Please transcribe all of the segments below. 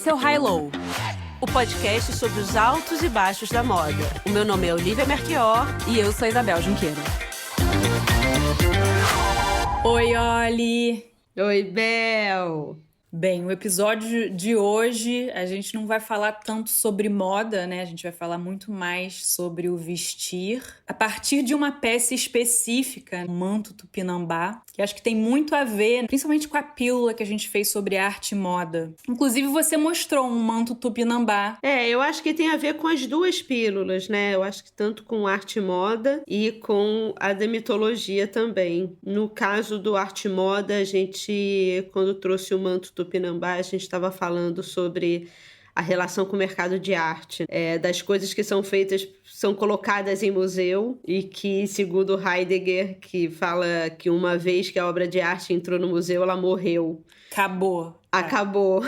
Esse é o High Low, o podcast sobre os altos e baixos da moda. O meu nome é Olivia Merchior e eu sou Isabel Junqueira. Oi, Oli! Oi, Bel! Bem, o episódio de hoje a gente não vai falar tanto sobre moda, né? A gente vai falar muito mais sobre o vestir a partir de uma peça específica, o manto tupinambá, que acho que tem muito a ver, principalmente com a pílula que a gente fez sobre arte e moda. Inclusive, você mostrou um manto tupinambá. Eu acho que tem a ver com as duas pílulas, né? Eu acho que tanto com arte e moda e com a da mitologia também. No caso do arte e moda, a gente, quando trouxe o manto tupinambá, a gente estava falando sobre a relação com o mercado de arte, das coisas que são feitas, são colocadas em museu e que, segundo Heidegger, que fala que uma vez que a obra de arte entrou no museu, ela morreu. Acabou.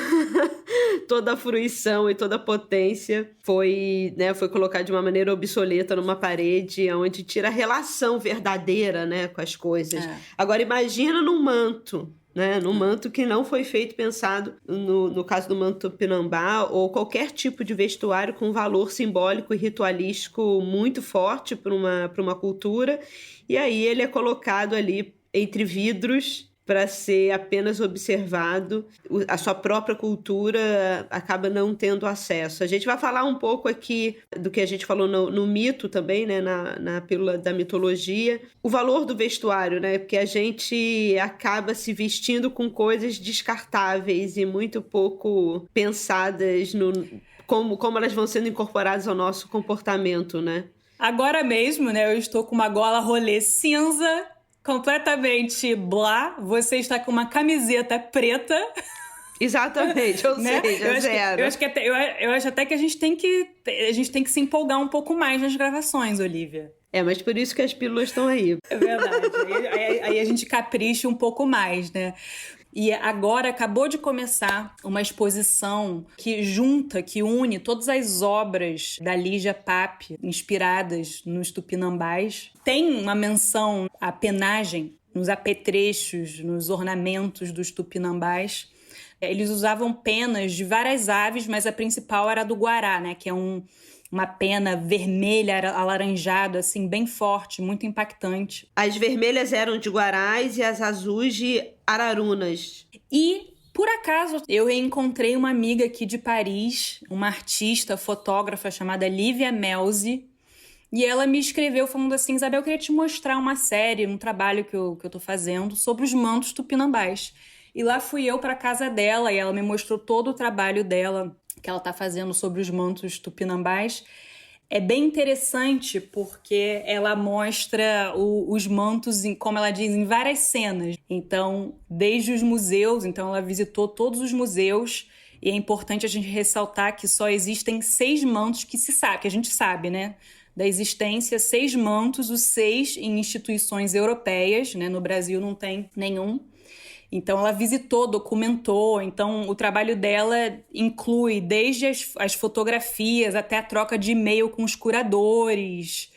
Toda a fruição e toda a potência foi colocada de uma maneira obsoleta numa parede, onde tira a relação verdadeira, né, com as coisas. Agora, imagina num manto. Né? Num manto que não foi feito pensado, no caso do manto tupinambá, ou qualquer tipo de vestuário com valor simbólico e ritualístico muito forte para uma cultura, e aí ele é colocado ali entre vidros para ser apenas observado. A sua própria cultura acaba não tendo acesso. A gente vai falar um pouco aqui do que a gente falou no mito também, né? na pílula da mitologia. O valor do vestuário, né? Porque a gente acaba se vestindo com coisas descartáveis e muito pouco pensadas como elas vão sendo incorporadas ao nosso comportamento, né? Agora mesmo, né? Eu estou com uma gola rolê cinza, completamente blá, você está com uma camiseta preta. Exatamente, ou né? seja, zero. Eu acho até que a gente tem que se empolgar um pouco mais nas gravações, Olivia. Mas por isso que as pílulas estão aí. É verdade, aí a gente capricha um pouco mais, né? E agora acabou de começar uma exposição que une todas as obras da Lígia Pape, inspiradas nos tupinambás. Tem uma menção à penagem, nos apetrechos, nos ornamentos dos tupinambás. Eles usavam penas de várias aves, mas a principal era a do guará, né? Que é uma pena vermelha, alaranjada, assim, bem forte, muito impactante. As vermelhas eram de guarás e as azuis de ararunas. E, por acaso, eu reencontrei uma amiga aqui de Paris, uma artista, fotógrafa chamada Lívia Melzi, e ela me escreveu falando assim: Isabel, eu queria te mostrar uma série, um trabalho que eu tô fazendo sobre os mantos tupinambás. E lá fui eu para casa dela e ela me mostrou todo o trabalho dela que ela está fazendo sobre os mantos tupinambás. É bem interessante porque ela mostra os mantos, como ela diz, em várias cenas. Então, desde os museus, então ela visitou todos os museus, e é importante a gente ressaltar que só existem 6 mantos que a gente sabe, né? Da existência, 6 mantos, os 6 em instituições europeias, né? No Brasil não tem nenhum. Então, ela visitou, documentou. Então, o trabalho dela inclui desde as fotografias até a troca de e-mail com os curadores.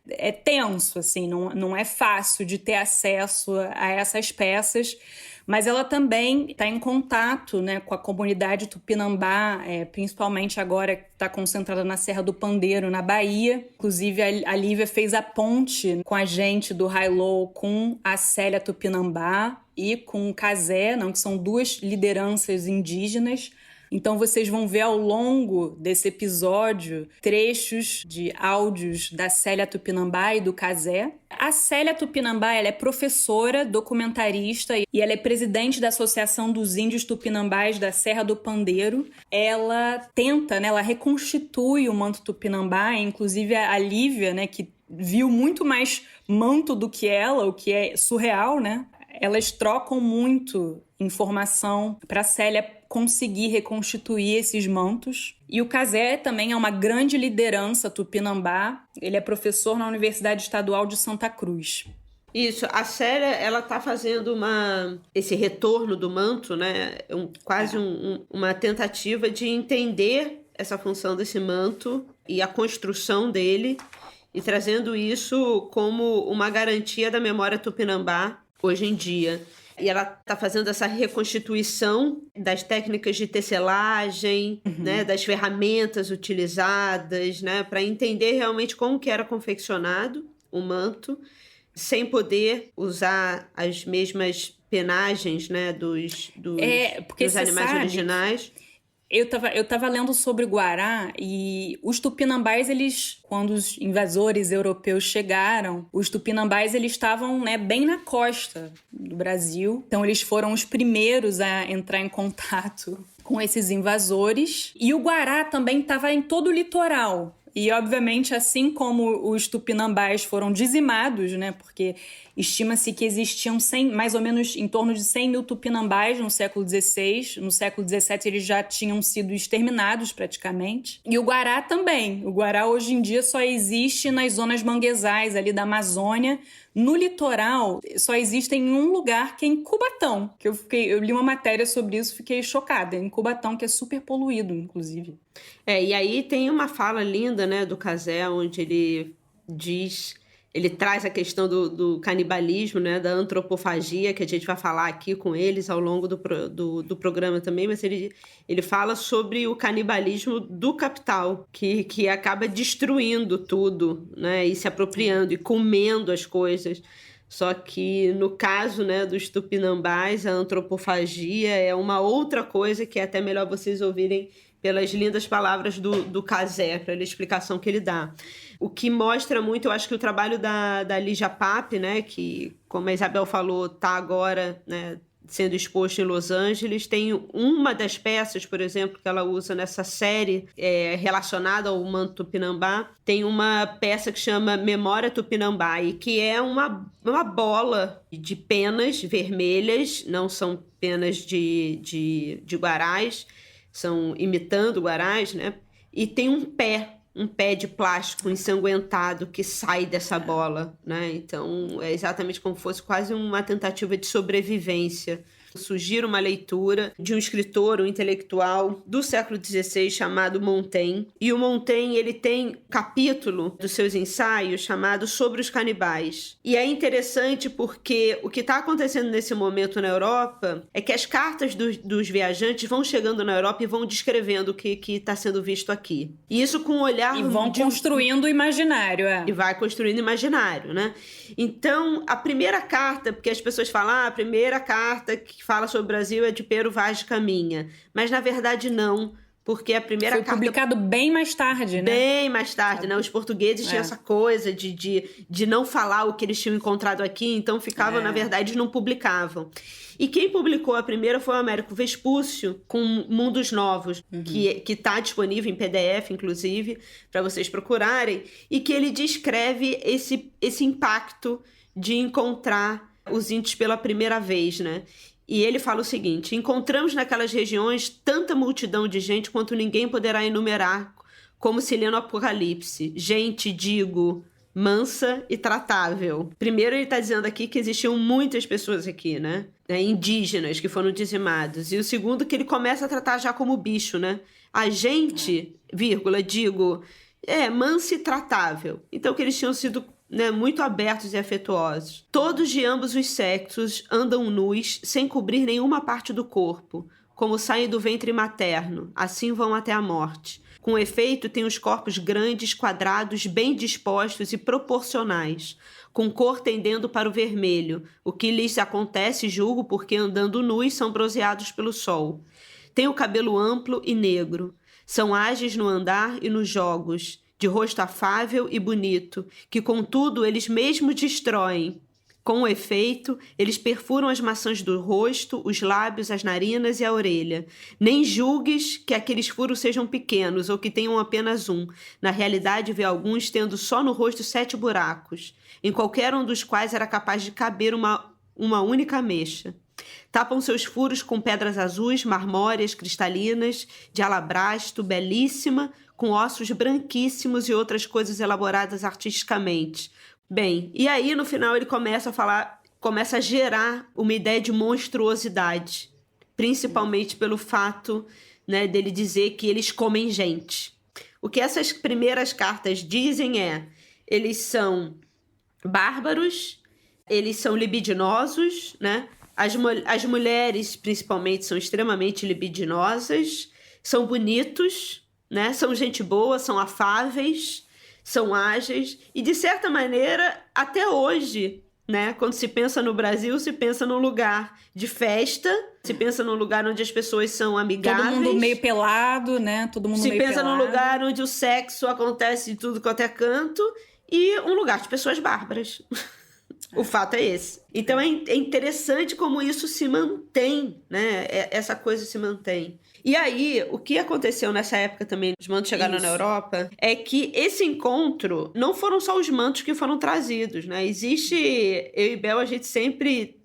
É tenso, assim, não é fácil de ter acesso a essas peças. Mas ela também está em contato, né, com a comunidade tupinambá, principalmente agora que está concentrada na Serra do Pandeiro, na Bahia. Inclusive, a Lívia fez a ponte com a gente do High Low com a Célia Tupinambá e com o Cazé, que são 2 lideranças indígenas. Então, vocês vão ver ao longo desse episódio trechos de áudios da Célia Tupinambá e do Cazé. A Célia Tupinambá, ela é professora, documentarista e ela é presidente da Associação dos Índios Tupinambás da Serra do Pandeiro. Ela tenta, né, ela reconstitui o manto tupinambá, inclusive a Lívia, né, que viu muito mais manto do que ela, o que é surreal, né? Elas trocam muito informação para a Célia conseguir reconstituir esses mantos. E o Cazé também é uma grande liderança tupinambá. Ele é professor na Universidade Estadual de Santa Cruz. Isso, a Célia, ela está fazendo esse retorno do manto, né? Uma tentativa de entender essa função desse manto e a construção dele, e trazendo isso como uma garantia da memória tupinambá hoje em dia. E ela está fazendo essa reconstituição das técnicas de tecelagem, né, das ferramentas utilizadas, né, para entender realmente como que era confeccionado o manto, sem poder usar as mesmas penagens, né, dos animais originais. Eu tava lendo sobre o Guará e os Tupinambás, quando os invasores europeus chegaram, os Tupinambás, eles estavam, né, bem na costa do Brasil. Então, eles foram os primeiros a entrar em contato com esses invasores. E o Guará também estava em todo o litoral. E, obviamente, assim como os Tupinambás foram dizimados, né, porque estima-se que existiam mais ou menos em torno de 100 mil Tupinambás no século XVI. No século XVII eles já tinham sido exterminados praticamente. E o Guará também. O Guará hoje em dia só existe nas zonas manguezais ali da Amazônia. No litoral só existe em um lugar, que é em Cubatão. Que eu li uma matéria sobre isso, fiquei chocada. Em Cubatão, que é super poluído, inclusive. E aí tem uma fala linda, né, do Cazé, onde ele traz a questão do canibalismo, né, da antropofagia, que a gente vai falar aqui com eles ao longo do programa também, mas ele fala sobre o canibalismo do capital, que acaba destruindo tudo, né, e se apropriando e comendo as coisas. Só que no caso, né, dos tupinambás, a antropofagia é uma outra coisa que é até melhor vocês ouvirem pelas lindas palavras do Cazé, pela explicação que ele dá. O que mostra muito, eu acho que o trabalho da Lígia Pape, né, que, como a Isabel falou, está agora, né, sendo exposto em Los Angeles, tem uma das peças, por exemplo, que ela usa nessa série relacionada ao manto tupinambá, tem uma peça que chama Memória Tupinambá, e que é uma bola de penas vermelhas, não são penas de guarás, são imitando guarás, né? E tem um pé de plástico ensanguentado que sai dessa bola, né? Então é exatamente como se fosse quase uma tentativa de sobrevivência. Sugiro uma leitura de um escritor, um intelectual do século XVI chamado Montaigne. E o Montaigne, ele tem capítulo dos seus ensaios chamado Sobre os Canibais. E é interessante porque o que está acontecendo nesse momento na Europa é que as cartas dos viajantes vão chegando na Europa e vão descrevendo o que está sendo visto aqui. E isso com um olhar... E vão construindo o imaginário, E vai construindo imaginário, né? Então, a primeira carta, porque as pessoas falam, a primeira carta que fala sobre o Brasil é de Pero Vaz de Caminha. Mas, na verdade, não, porque a primeira carta... Foi publicado bem mais tarde, né? Bem mais tarde, né? Os portugueses tinham essa coisa de não falar o que eles tinham encontrado aqui, então ficavam, na verdade, não publicavam. E quem publicou a primeira foi o Américo Vespúcio, com Mundos Novos, que está disponível em PDF, inclusive, para vocês procurarem, e que ele descreve esse impacto de encontrar os índios pela primeira vez, né? E ele fala o seguinte: encontramos naquelas regiões tanta multidão de gente quanto ninguém poderá enumerar, como se lê no Apocalipse. Gente, digo, mansa e tratável. Primeiro ele está dizendo aqui que existiam muitas pessoas aqui, né? Indígenas que foram dizimados. E o segundo que ele começa a tratar já como bicho, né? A gente, vírgula, digo, mansa e tratável. Então que eles tinham sido, né, muito abertos e afetuosos. Todos de ambos os sexos andam nus, sem cobrir nenhuma parte do corpo, como saem do ventre materno, assim vão até a morte. Com efeito, têm os corpos grandes, quadrados, bem dispostos e proporcionais, com cor tendendo para o vermelho, o que lhes acontece, julgo, porque andando nus são bronzeados pelo sol. Têm o cabelo amplo e negro. São ágeis no andar e nos jogos, de rosto afável e bonito, que, contudo, eles mesmos destroem. Com efeito, eles perfuram as maçãs do rosto, os lábios, as narinas e a orelha. Nem julgues que aqueles furos sejam pequenos ou que tenham apenas um. Na realidade, vê alguns tendo só no rosto 7 buracos, em qualquer um dos quais era capaz de caber uma única mecha. Tapam seus furos com pedras azuis, marmóreas, cristalinas, de alabastro, belíssima, com ossos branquíssimos e outras coisas elaboradas artisticamente. Bem, e aí no final ele começa a gerar uma ideia de monstruosidade, principalmente pelo fato, né, dele dizer que eles comem gente. O que essas primeiras cartas dizem eles são bárbaros, eles são libidinosos, né? As mulheres, principalmente, são extremamente libidinosas, são bonitos, né? São gente boa, são afáveis, são ágeis. E, de certa maneira, até hoje, né? Quando se pensa no Brasil, se pensa num lugar de festa, se pensa num lugar onde as pessoas são amigáveis. Todo mundo meio pelado, né? Todo mundo meio pelado. Se pensa num lugar onde o sexo acontece de tudo quanto é canto e um lugar de pessoas bárbaras. O fato é esse. Então é interessante como isso se mantém, né? Essa coisa se mantém. E aí, o que aconteceu nessa época também, os mantos chegaram na Europa, é que esse encontro não foram só os mantos que foram trazidos, né? Existe, eu e Bel, a gente sempre...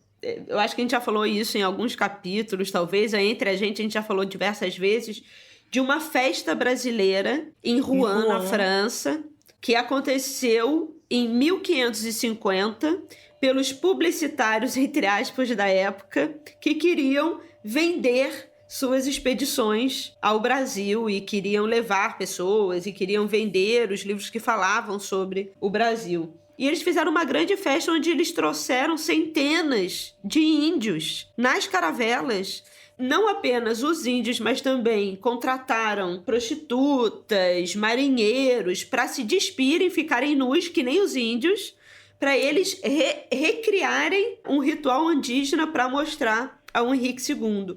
Eu acho que a gente já falou isso em alguns capítulos, talvez. Entre a gente já falou diversas vezes de uma festa brasileira em Rouen, na França, que aconteceu em 1550 pelos publicitários, entre aspas, da época, que queriam vender suas expedições ao Brasil e queriam levar pessoas e queriam vender os livros que falavam sobre o Brasil. E eles fizeram uma grande festa onde eles trouxeram centenas de índios nas caravelas. Não apenas os índios, mas também contrataram prostitutas, marinheiros, para se despirem, ficarem nus, que nem os índios, para eles recriarem um ritual indígena para mostrar ao Henrique II.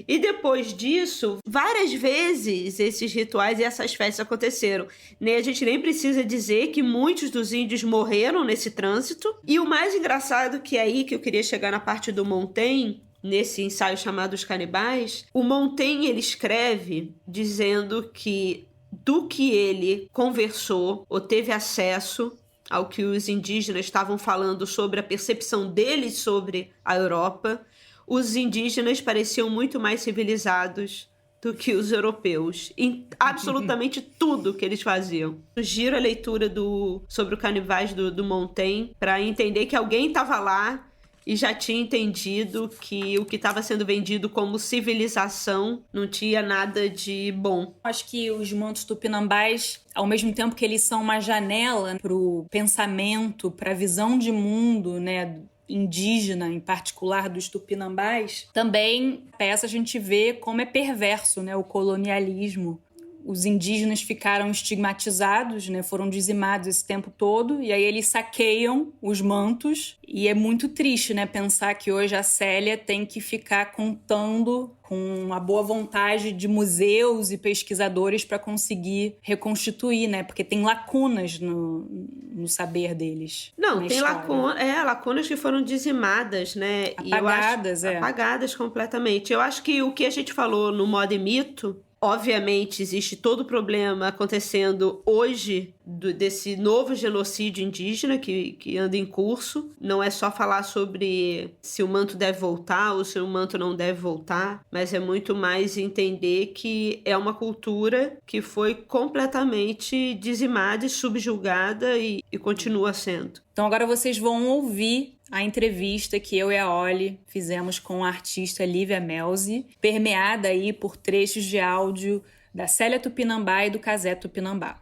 E depois disso, várias vezes esses rituais e essas festas aconteceram. A gente nem precisa dizer que muitos dos índios morreram nesse trânsito. E o mais engraçado, que é aí que eu queria chegar na parte do Montaigne, nesse ensaio chamado Os Canibais, o Montaigne ele escreve dizendo que do que ele conversou ou teve acesso ao que os indígenas estavam falando sobre a percepção deles sobre a Europa, os indígenas pareciam muito mais civilizados do que os europeus, em absolutamente tudo que eles faziam. Sugiro a leitura sobre o Canibais do Montaigne para entender que alguém estava lá e já tinha entendido que o que estava sendo vendido como civilização não tinha nada de bom. Acho que os mantos tupinambás, ao mesmo tempo que eles são uma janela para o pensamento, para a visão de mundo, né, indígena, em particular dos tupinambás, também peça a gente vê como é perverso, né, o colonialismo. Os indígenas ficaram estigmatizados, né, foram dizimados esse tempo todo, e aí eles saqueiam os mantos, e é muito triste, né, pensar que hoje a Célia tem que ficar contando com a boa vontade de museus e pesquisadores para conseguir reconstituir, né, porque tem lacunas no saber deles. Não, tem lacunas que foram dizimadas, né? Apagadas, apagadas completamente. Eu acho que o que a gente falou no Moda e Mito, obviamente, existe todo o problema acontecendo hoje desse novo genocídio indígena que anda em curso. Não é só falar sobre se o manto deve voltar ou se o manto não deve voltar, mas é muito mais entender que é uma cultura que foi completamente dizimada e subjugada e continua sendo. Então agora vocês vão ouvir a entrevista que eu e a Oli fizemos com a artista Lívia Melzi, permeada aí por trechos de áudio da Célia Tupinambá e do Cazé Tupinambá.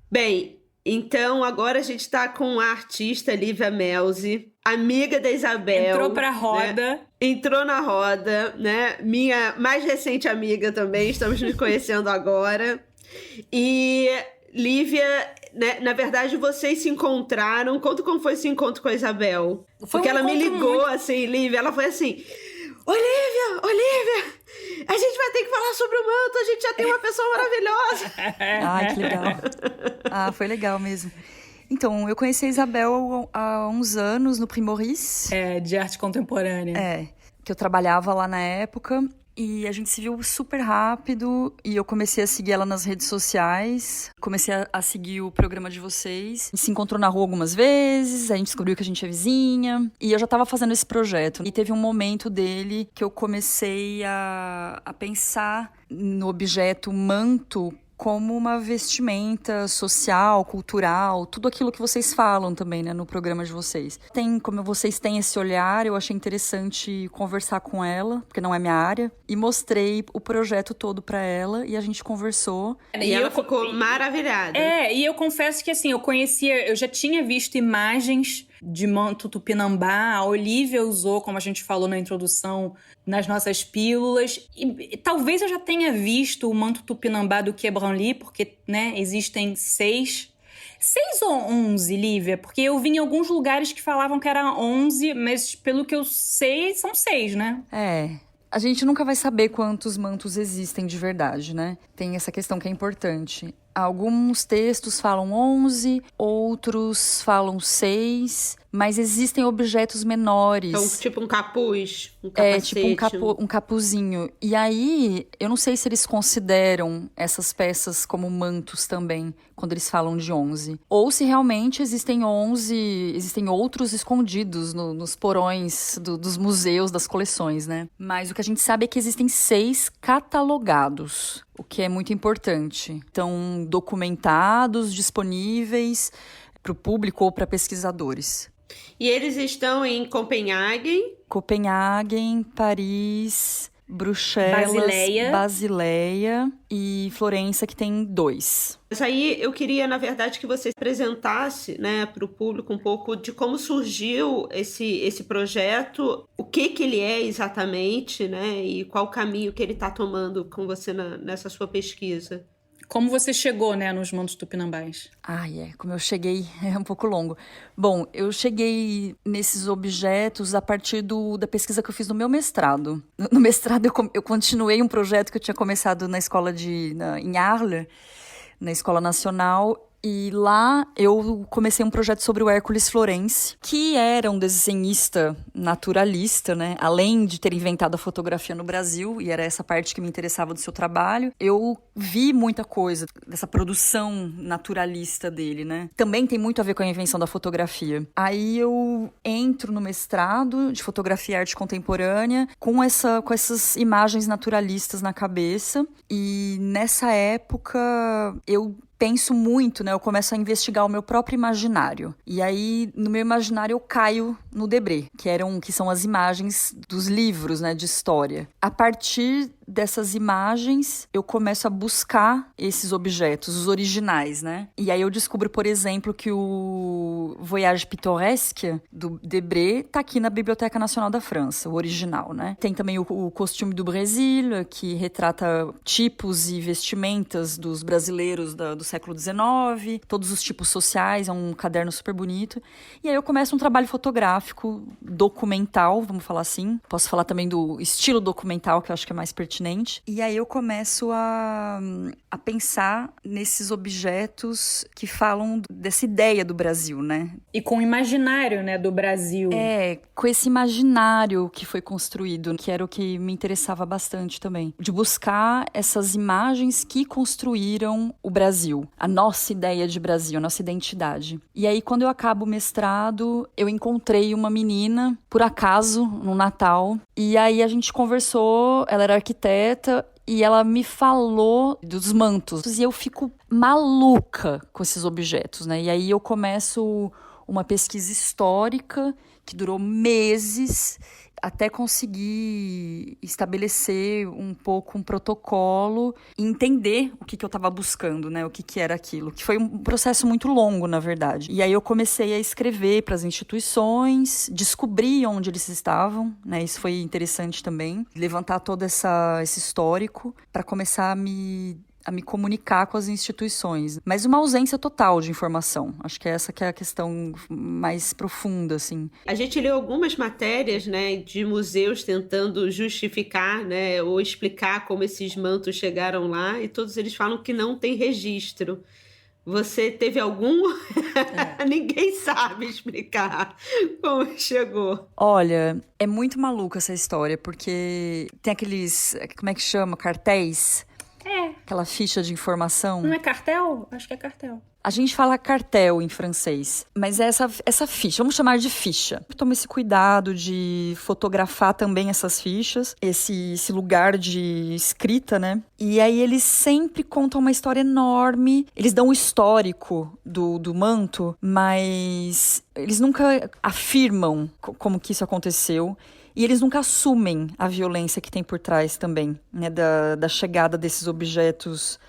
Bem, então agora a gente está com a artista Lívia Melzi, amiga da Isabel. Entrou pra roda. Né? Entrou na roda, né? Minha mais recente amiga também, estamos nos conhecendo agora. E Lívia, né, na verdade, vocês se encontraram. Conta como foi esse encontro com a Isabel. Porque ela me ligou assim, Lívia, ela foi assim: Olivia, a gente vai ter que falar sobre o manto, a gente já tem uma pessoa maravilhosa. Ai, que legal. Foi legal mesmo. Então, eu conheci a Isabel há uns anos no Prix Maurice. De arte contemporânea. Que eu trabalhava lá na época. E a gente se viu super rápido e eu comecei a seguir ela nas redes sociais. Comecei a seguir o programa de vocês. A gente se encontrou na rua algumas vezes, a gente descobriu que a gente é vizinha. E eu já tava fazendo esse projeto. E teve um momento dele que eu comecei a pensar no objeto manto como uma vestimenta social, cultural, tudo aquilo que vocês falam também, né, no programa de vocês. Como vocês têm esse olhar, eu achei interessante conversar com ela, porque não é minha área, e mostrei o projeto todo para ela e a gente conversou. E ela ficou maravilhada. E eu confesso que assim, eu já tinha visto imagens de manto tupinambá, a Olivia usou, como a gente falou na introdução, nas nossas pílulas, e talvez eu já tenha visto o manto tupinambá do Quebranly, porque, né, existem 6 ou 11, Lívia? Porque eu vi em alguns lugares que falavam que era 11, mas pelo que eu sei, são 6, né? A gente nunca vai saber quantos mantos existem de verdade, né? Tem essa questão que é importante. Alguns textos falam 11, outros falam 6, mas existem objetos menores. Então, tipo um capuz, um capacete. Tipo um capuzinho. E aí, eu não sei se eles consideram essas peças como mantos também, quando eles falam de 11. Ou se realmente existem outros escondidos nos porões dos museus, das coleções, né? Mas o que a gente sabe é que existem 6 catalogados, o que é muito importante. Então, documentados, disponíveis para o público ou para pesquisadores. E eles estão em Copenhague, Paris, Bruxelas, Basileia e Florença, que tem 2. Mas aí eu queria, na verdade, que você apresentasse, né, para o público um pouco de como surgiu esse projeto, o que ele é exatamente, né, e qual o caminho que ele está tomando com você nessa sua pesquisa. Como você chegou, né, nos mantos tupinambás? Como eu cheguei, é um pouco longo. Bom, eu cheguei nesses objetos a partir da pesquisa que eu fiz no meu mestrado. No mestrado eu continuei um projeto que eu tinha começado na escola em Arles, na Escola Nacional. E lá eu comecei um projeto sobre o Hércules Florence, que era um desenhista naturalista, né? Além de ter inventado a fotografia no Brasil, e era essa parte que me interessava do seu trabalho, eu vi muita coisa dessa produção naturalista dele, né? Também tem muito a ver com a invenção da fotografia. Aí eu entro no mestrado de fotografia e arte contemporânea com essas imagens naturalistas na cabeça, e nessa época eu penso muito, né? Eu começo a investigar o meu próprio imaginário. E aí, no meu imaginário, eu caio no Debré, que são as imagens dos livros, né, de história. A partir dessas imagens, eu começo a buscar esses objetos, os originais, né? E aí eu descubro, por exemplo, que o Voyage Pittoresque, do Debré, tá aqui na Biblioteca Nacional da França, o original, né? Tem também o Costume do Brasil, que retrata tipos e vestimentas dos brasileiros do século XIX, todos os tipos sociais, é um caderno super bonito. E aí eu começo um trabalho fotográfico, documental, vamos falar assim. Posso falar também do estilo documental, que eu acho que é mais pertinente. E aí eu começo a pensar nesses objetos que falam dessa ideia do Brasil, né? E com o imaginário, né, do Brasil. Com esse imaginário que foi construído, que era o que me interessava bastante também. De buscar essas imagens que construíram o Brasil, a nossa ideia de Brasil, a nossa identidade. E aí, quando eu acabo o mestrado, eu encontrei uma menina, por acaso, no Natal, e aí a gente conversou, ela era arquiteta, e ela me falou dos mantos. E eu fico maluca com esses objetos, né? E aí eu começo uma pesquisa histórica que durou meses, até conseguir estabelecer um pouco um protocolo e entender o que eu estava buscando, né? O que era aquilo. Que foi um processo muito longo, na verdade. E aí eu comecei a escrever para as instituições, descobri onde eles estavam, né? Isso foi interessante também. Levantar todo esse histórico para começar a me comunicar com as instituições. Mas uma ausência total de informação. Acho que essa que é a questão mais profunda, assim. A gente leu algumas matérias, né, de museus tentando justificar, né, ou explicar como esses mantos chegaram lá, e todos eles falam que não tem registro. Você teve algum? Ninguém sabe explicar como chegou. Olha, é muito maluca essa história, porque tem aqueles, como é que chama? Cartéis? Aquela ficha de informação. Não é cartel? Acho que é cartel. A gente fala cartel em francês, mas é essa ficha, vamos chamar de ficha. Toma esse cuidado de fotografar também essas fichas, esse lugar de escrita, né? E aí eles sempre contam uma história enorme, eles dão o histórico do manto, mas eles nunca afirmam como que isso aconteceu. E eles nunca assumem a violência que tem por trás também, né, da chegada desses objetos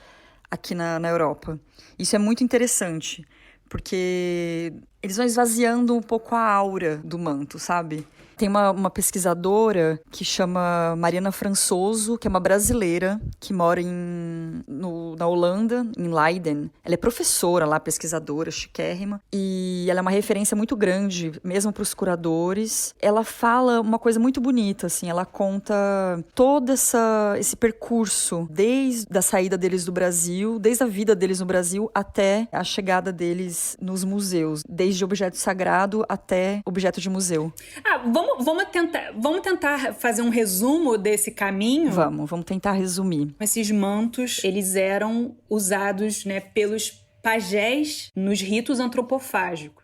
aqui na Europa. Isso é muito interessante, porque eles vão esvaziando um pouco a aura do manto, sabe? Tem uma pesquisadora que chama Mariana Françoso, que é uma brasileira, que mora na Holanda, em Leiden. Ela é professora lá, pesquisadora, chiquérrima. E ela é uma referência muito grande, mesmo para os curadores. Ela fala uma coisa muito bonita, assim. Ela conta todo esse percurso, desde a saída deles do Brasil, desde a vida deles no Brasil, até a chegada deles nos museus. Desde objeto sagrado até objeto de museu. Vamos tentar fazer um resumo desse caminho? Vamos tentar resumir. Esses mantos, eles eram usados, né, pelos pajés nos ritos antropofágicos.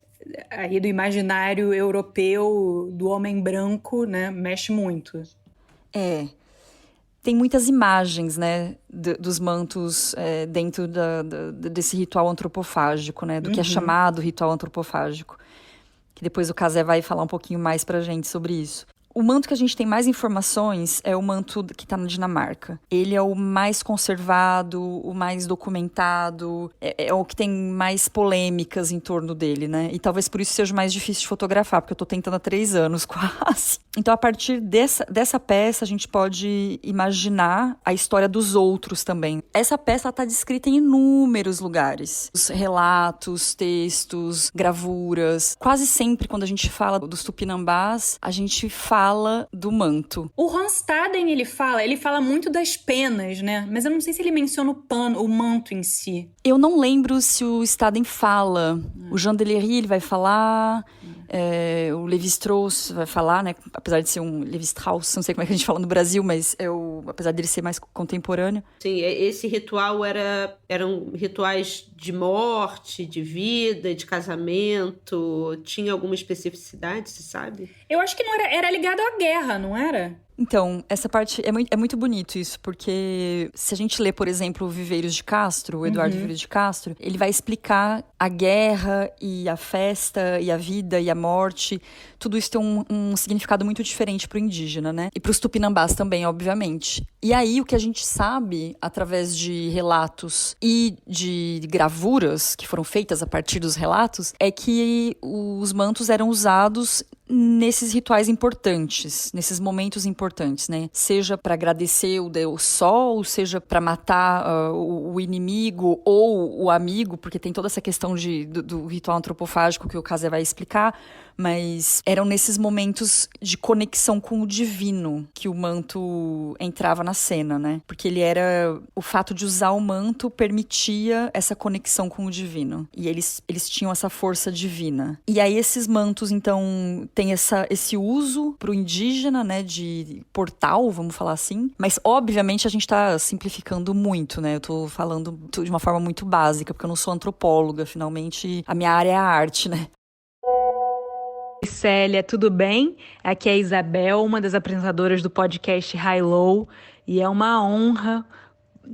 Aí do imaginário europeu, do homem branco, né, mexe muito. Tem muitas imagens, né, dos mantos dentro desse ritual antropofágico, né, do que é chamado ritual antropofágico. Que depois o Cazé vai falar um pouquinho mais pra gente sobre isso. O manto que a gente tem mais informações é o manto que está na Dinamarca. Ele é o mais conservado, o mais documentado, é o que tem mais polêmicas em torno dele, né? E talvez por isso seja mais difícil de fotografar, porque eu estou tentando há 3 anos quase. Então, a partir dessa peça, a gente pode imaginar a história dos outros também. Essa peça está descrita em inúmeros lugares. Os relatos, textos, gravuras. Quase sempre, quando a gente fala dos tupinambás, a gente fala do manto. O Ronstaden, ele fala muito das penas, né? Mas eu não sei se ele menciona o manto em si. Eu não lembro se o Staden fala. O Jean Delery, ele vai falar. O Lévi-Strauss vai falar, né? Apesar de ser um Lévi-Strauss, não sei como é que a gente fala no Brasil, mas apesar dele ser mais contemporâneo. Sim, esse ritual eram rituais de morte, de vida, de casamento. Tinha alguma especificidade, você sabe? Eu acho que não era ligado à guerra, não era? Então, essa parte é muito bonito isso, porque se a gente lê, por exemplo, o Viveiros de Castro, o Eduardo Viveiros de Castro, ele vai explicar a guerra e a festa e a vida e a morte. Tudo isso tem um significado muito diferente para o indígena, né? E para os tupinambás também, obviamente. E aí, o que a gente sabe, através de relatos e de gravuras que foram feitas a partir dos relatos, é que os mantos eram usados nesses rituais importantes, nesses momentos importantes, né? Seja para agradecer o Deus Sol, seja para matar o inimigo ou o amigo, porque tem toda essa questão do ritual antropofágico que o Cazé vai explicar, mas eram nesses momentos de conexão com o divino que o manto entrava na cena, né? Porque o fato de usar o manto permitia essa conexão com o divino. E eles tinham essa força divina. E aí esses mantos, então, tem esse uso pro indígena, né? De portal, vamos falar assim. Mas, obviamente, a gente tá simplificando muito, né? Eu tô falando de uma forma muito básica, porque eu não sou antropóloga. Finalmente, a minha área é a arte, né? Célia, tudo bem? Aqui é a Isabel, uma das apresentadoras do podcast High Low, e é uma honra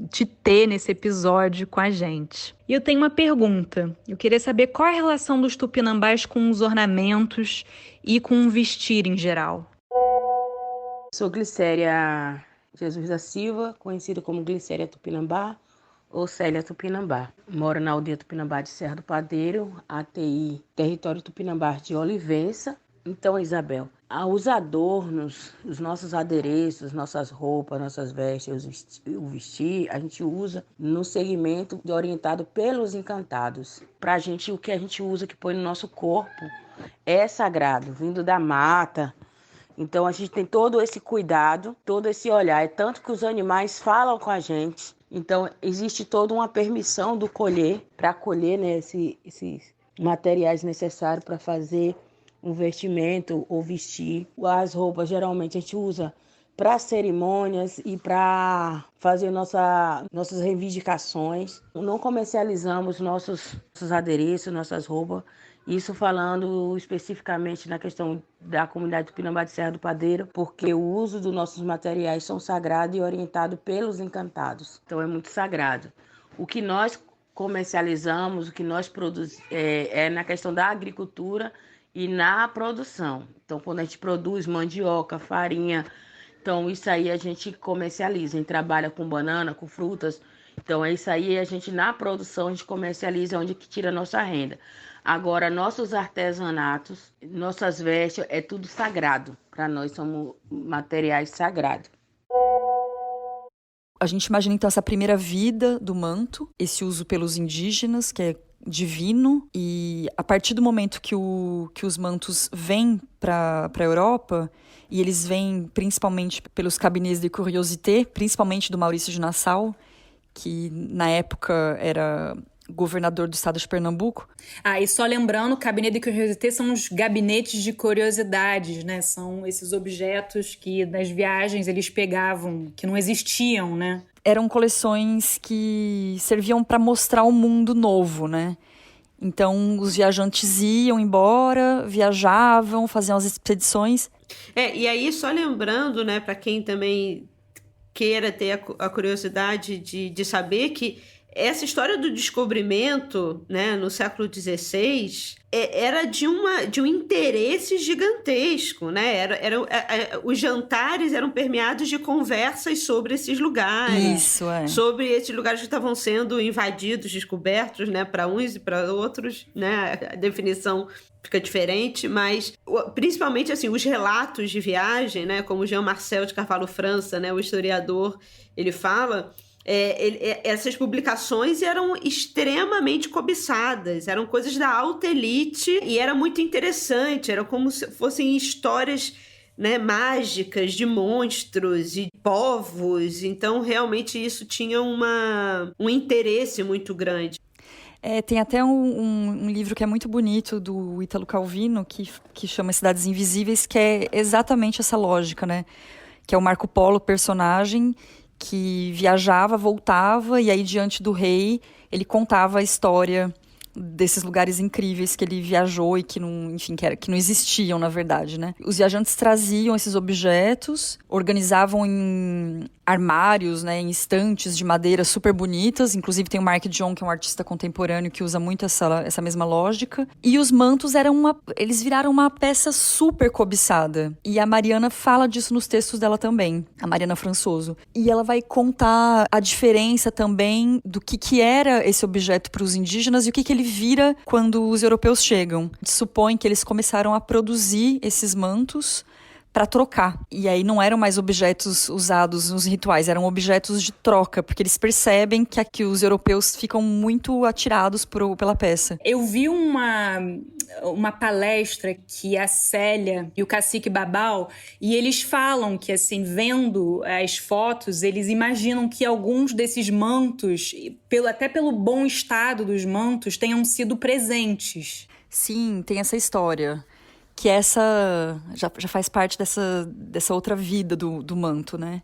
te ter nesse episódio com a gente. E eu tenho uma pergunta. Eu queria saber qual é a relação dos tupinambás com os ornamentos e com o vestir em geral. Sou Glicéria Jesus da Silva, conhecida como Glicéria Tupinambá ou Célia Tupinambá. Moro na aldeia Tupinambá de Serra do Padeiro, ATI, território Tupinambá de Olivença. Então, Isabel, os adornos, os nossos adereços, nossas roupas, nossas vestes, o vestir, a gente usa no segmento orientado pelos encantados. Para a gente, o que a gente usa, que põe no nosso corpo, é sagrado, vindo da mata. Então, a gente tem todo esse cuidado, todo esse olhar. É tanto que os animais falam com a gente. Então, existe toda uma permissão do colher, para colher, né, esses materiais necessários para fazer um vestimento ou vestir. As roupas, geralmente, a gente usa para cerimônias e para fazer nossas reivindicações. Não comercializamos nossos adereços, nossas roupas. Isso falando especificamente na questão da comunidade Tupinambá de Serra do Padeiro, porque o uso dos nossos materiais são sagrados e orientados pelos encantados. Então é muito sagrado. O que nós comercializamos, o que nós produzimos é na questão da agricultura e na produção. Então quando a gente produz mandioca, farinha, então isso aí a gente comercializa. A gente trabalha com banana, com frutas. Então é isso aí, a gente na produção a gente comercializa, onde que tira a nossa renda. Agora, nossos artesanatos, nossas vestes, é tudo sagrado. Para nós, somos materiais sagrados. A gente imagina, então, essa primeira vida do manto, esse uso pelos indígenas, que é divino. E a partir do momento que os mantos vêm para a Europa, e eles vêm principalmente pelos cabinets de curiosité, principalmente do Maurício de Nassau, que na época era governador do estado de Pernambuco. E só lembrando, Cabinet de Curiosité são os gabinetes de curiosidades, né? São esses objetos que nas viagens eles pegavam, que não existiam, né? Eram coleções que serviam para mostrar o mundo novo, né? Então, os viajantes iam embora, viajavam, faziam as expedições. E aí, só lembrando, né, para quem também queira ter a curiosidade de saber que essa história do descobrimento, né, no século XVI, era de um interesse gigantesco, né? Os jantares eram permeados de conversas sobre esses lugares. Isso, é. Sobre esses lugares que estavam sendo invadidos, descobertos, né, para uns e para outros, né? A definição fica diferente, mas principalmente assim, os relatos de viagem, né, como Jean-Marcel de Carvalho França, né, o historiador, ele fala. Essas publicações eram extremamente cobiçadas, eram coisas da alta elite e era muito interessante, era como se fossem histórias, né, mágicas de monstros e povos, então realmente isso tinha um interesse muito grande. Tem até um livro que é muito bonito do Ítalo Calvino, que chama Cidades Invisíveis, que é exatamente essa lógica, né? Que é o Marco Polo, personagem, que viajava, voltava, e aí diante do rei ele contava a história desses lugares incríveis que ele viajou e que não, enfim, que não existiam, na verdade, né? Os viajantes traziam esses objetos, organizavam em armários, né, em estantes de madeira super bonitas. Inclusive tem o Mark John, que é um artista contemporâneo que usa muito essa mesma lógica. E os mantos eles viraram uma peça super cobiçada. E a Mariana fala disso nos textos dela também, a Mariana Françoso. E ela vai contar a diferença também do que era esse objeto para os indígenas e o que ele vira quando os europeus chegam. Supõe que eles começaram a produzir esses mantos para trocar. E aí não eram mais objetos usados nos rituais, eram objetos de troca, porque eles percebem que os europeus ficam muito atirados pela peça. Eu vi uma palestra que a Célia e o Cacique Babau, e eles falam que, assim, vendo as fotos, eles imaginam que alguns desses mantos, até pelo bom estado dos mantos, tenham sido presentes. Sim, tem essa história. Que essa já faz parte dessa outra vida do manto, né?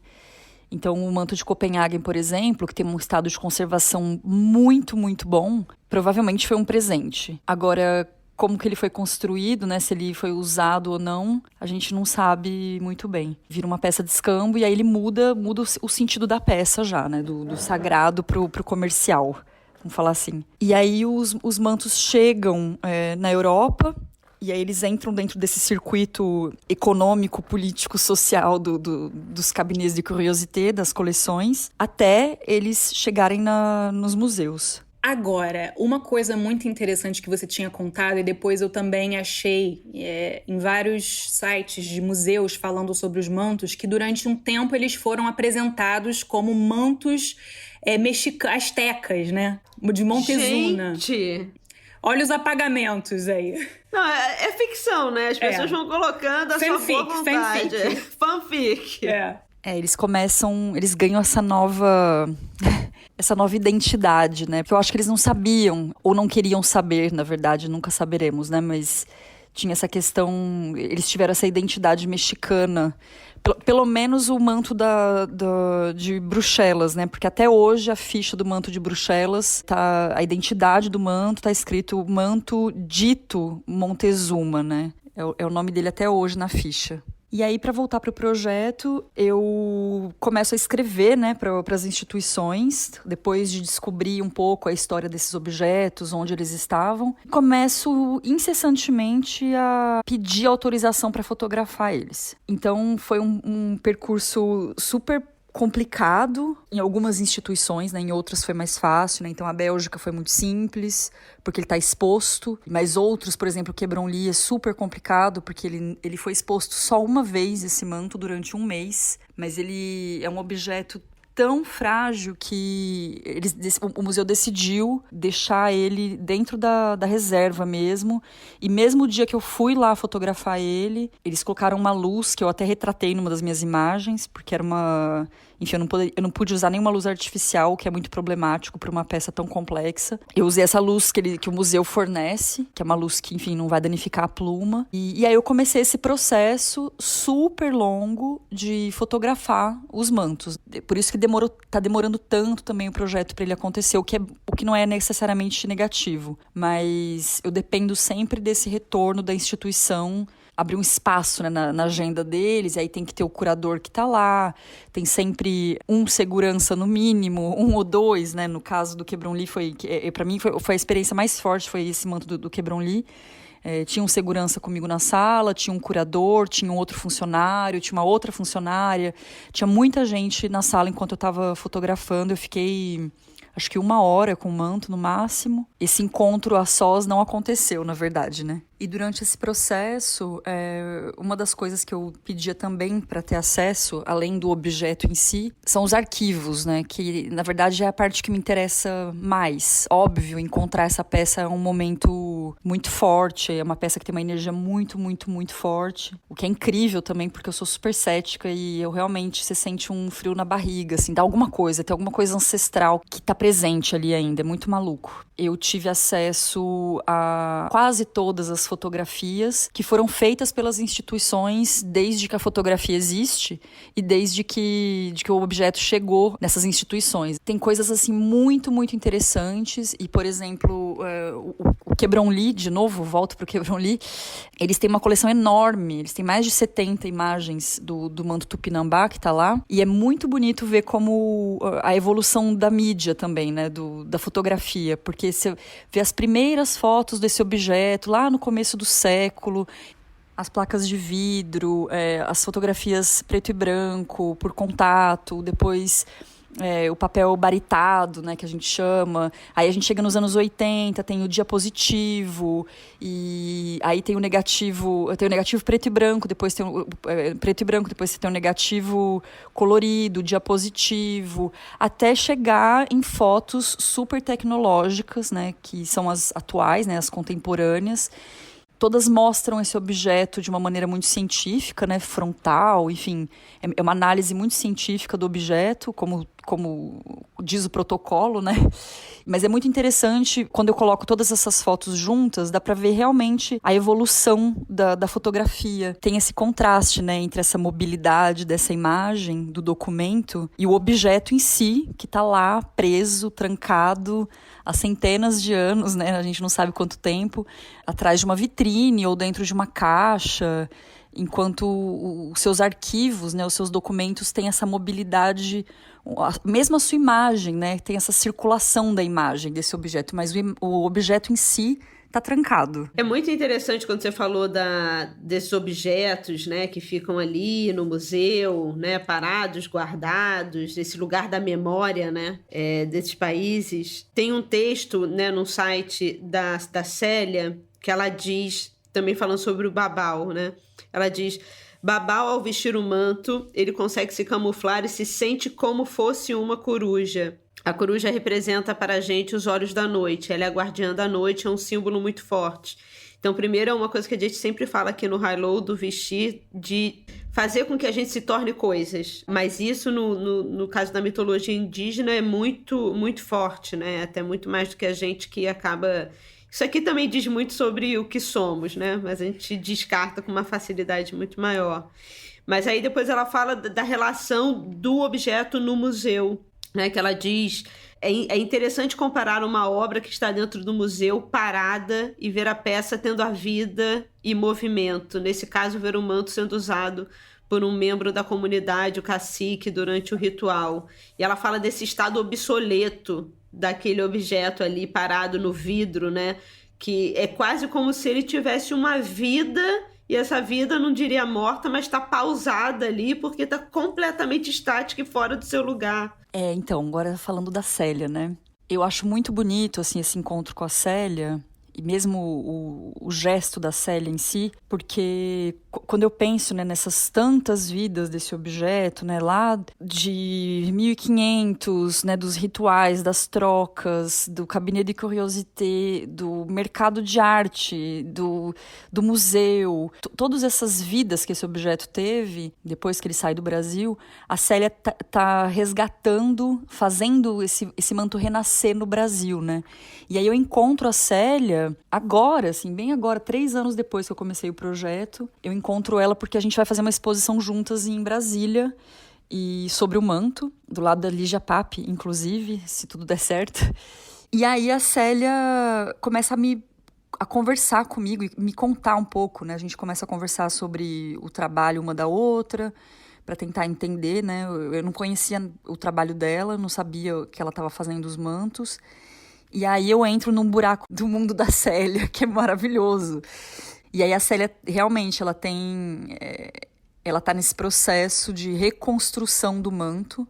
Então, o manto de Copenhagen, por exemplo, que tem um estado de conservação muito, muito bom, provavelmente foi um presente. Agora, como que ele foi construído, né? Se ele foi usado ou não, a gente não sabe muito bem. Vira uma peça de escambo e aí ele muda o sentido da peça já, né? Do sagrado pro comercial, vamos falar assim. E aí os mantos chegam na Europa. E aí eles entram dentro desse circuito econômico, político, social dos cabinets de curiosité, das coleções, até eles chegarem nos museus. Agora, uma coisa muito interessante que você tinha contado, e depois eu também achei em vários sites de museus falando sobre os mantos, que durante um tempo eles foram apresentados como mantos astecas, né? De Montezuma. Gente! Olha os apagamentos aí. Não, é ficção, né? As pessoas vão colocando a sua boa vontade. Fanfic. Eles ganham essa nova identidade, né? Porque eu acho que eles não sabiam, ou não queriam saber, na verdade, nunca saberemos, né? Mas tinha essa questão, eles tiveram essa identidade mexicana, pelo menos o manto de Bruxelas, né? Porque até hoje a ficha do manto de Bruxelas, a identidade do manto tá escrito manto dito Montezuma, né? É o nome dele até hoje na ficha. E aí, para voltar para o projeto, eu começo a escrever, né, para as instituições, depois de descobrir um pouco a história desses objetos, onde eles estavam. Começo incessantemente a pedir autorização para fotografar eles. Então, foi um percurso super complicado em algumas instituições, né? Em outras foi mais fácil, né? Então a Bélgica foi muito simples, porque ele está exposto, mas outros, por exemplo, o Quebron-Li é super complicado, porque ele foi exposto só uma vez, esse manto, durante um mês, mas ele é um objeto tão frágil que o museu decidiu deixar ele dentro da reserva mesmo. E mesmo o dia que eu fui lá fotografar ele, eles colocaram uma luz que eu até retratei numa das minhas imagens, porque era uma... Enfim, eu não pude usar nenhuma luz artificial, o que é muito problemático para uma peça tão complexa. Eu usei essa luz que o museu fornece, que é uma luz que, enfim, não vai danificar a pluma. E aí eu comecei esse processo super longo de fotografar os mantos. Por isso que tá demorando tanto também o projeto para ele acontecer, o que não é necessariamente negativo. Mas eu dependo sempre desse retorno da instituição, abrir um espaço, né, na agenda deles, e aí tem que ter o curador que está lá, tem sempre um segurança no mínimo, um ou dois, né, no caso do Quebron-Li, para mim foi a experiência mais forte, foi esse manto do Quebron-Li. Tinha um segurança comigo na sala, tinha um curador, tinha um outro funcionário, tinha uma outra funcionária, tinha muita gente na sala enquanto eu estava fotografando. Eu fiquei, acho que 1 hora com o manto no máximo. Esse encontro a sós não aconteceu, na verdade, né? E durante esse processo, uma das coisas que eu pedia também para ter acesso, além do objeto em si, são os arquivos, né? Que, na verdade, é a parte que me interessa mais. Óbvio, encontrar essa peça é um momento muito forte, é uma peça que tem uma energia muito, muito, muito forte. O que é incrível também, porque eu sou super cética e eu realmente, você sente um frio na barriga, assim, dá alguma coisa, tem alguma coisa ancestral que tá presente ali ainda, é muito maluco. Eu tive acesso a quase todas as fotografias que foram feitas pelas instituições desde que a fotografia existe e desde que o objeto chegou nessas instituições. Tem coisas assim muito, muito interessantes e, por exemplo, o Quebron-Li, de novo, volto para o Quebron-Li, eles têm uma coleção enorme, eles têm mais de 70 imagens do manto Tupinambá que está lá, e é muito bonito ver como a evolução da mídia também, né, da fotografia, porque você vê as primeiras fotos desse objeto lá no começo do século, as placas de vidro, as fotografias preto e branco, por contato, depois o papel baritado, né, que a gente chama. Aí a gente chega nos anos 80, tem o diapositivo, e aí tem o negativo preto e branco, depois tem o preto e branco, depois você tem o negativo colorido, diapositivo, até chegar em fotos super tecnológicas, né, que são as atuais, né, as contemporâneas. Todas mostram esse objeto de uma maneira muito científica, né, frontal, enfim, é uma análise muito científica do objeto, como diz o protocolo, né? Mas é muito interessante, quando eu coloco todas essas fotos juntas, dá para ver realmente a evolução da fotografia. Tem esse contraste, né, entre essa mobilidade dessa imagem, do documento, e o objeto em si, que está lá, preso, trancado, há centenas de anos, né? A gente não sabe quanto tempo, atrás de uma vitrine ou dentro de uma caixa, enquanto os seus arquivos, né, os seus documentos têm essa mobilidade, mesmo a sua imagem, né, tem essa circulação da imagem desse objeto, mas o objeto em si está trancado. É muito interessante quando você falou desses objetos, né, que ficam ali no museu, né, parados, guardados, desse lugar da memória, né, desses países. Tem um texto, né, no site da Célia, que ela diz, também falando sobre o Babau, né, ela diz: Babau, ao vestir o manto, ele consegue se camuflar e se sente como fosse uma coruja. A coruja representa para a gente os olhos da noite. Ela é a guardiã da noite, é um símbolo muito forte. Então, primeiro, é uma coisa que a gente sempre fala aqui no High Low, do vestir, de fazer com que a gente se torne coisas. Mas isso, no caso da mitologia indígena, é muito, muito forte, né? Até muito mais do que a gente que acaba Isso aqui também diz muito sobre o que somos, né? Mas a gente descarta com uma facilidade muito maior. Mas aí depois ela fala da relação do objeto no museu, né? Que ela diz: é interessante comparar uma obra que está dentro do museu parada e ver a peça tendo a vida e movimento. Nesse caso, ver o manto sendo usado por um membro da comunidade, o cacique, durante o ritual. E ela fala desse estado obsoleto daquele objeto ali parado no vidro, né? Que é quase como se ele tivesse uma vida, e essa vida não diria morta, mas está pausada ali porque está completamente estática e fora do seu lugar. Então, agora falando da Célia, né? Eu acho muito bonito, assim, esse encontro com a Célia, e mesmo o gesto da Célia em si, porque quando eu penso, né, nessas tantas vidas desse objeto, né, lá de 1500, né, dos rituais, das trocas, do cabinet de curiosité, do mercado de arte, do museu, todas essas vidas que esse objeto teve, depois que ele sai do Brasil, a Célia tá resgatando, fazendo esse manto renascer no Brasil, né? E aí eu encontro a Célia agora, assim, bem agora, 3 anos depois que eu comecei o projeto, eu encontro ela porque a gente vai fazer uma exposição juntas em Brasília, e sobre o manto, do lado da Lígia Pape, inclusive, se tudo der certo. E aí a Célia começa a conversar comigo e me contar um pouco, né? A gente começa a conversar sobre o trabalho uma da outra, para tentar entender, né? Eu não conhecia o trabalho dela, não sabia que ela estava fazendo os mantos. E aí eu entro num buraco do mundo da Célia, que é maravilhoso. E aí a Célia, realmente, ela tá nesse processo de reconstrução do manto.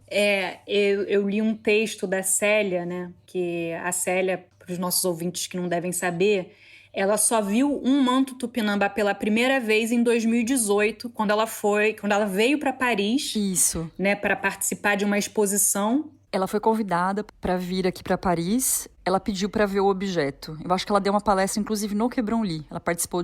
Eu li um texto da Célia, né? Que a Célia, para os nossos ouvintes que não devem saber, ela só viu um manto tupinambá pela primeira vez em 2018, quando ela veio para Paris. Isso. Né, para participar de uma exposição. Ela foi convidada para vir aqui para Paris. Ela pediu para ver o objeto. Eu acho que ela deu uma palestra, inclusive, no Quebron-Li. Ela participou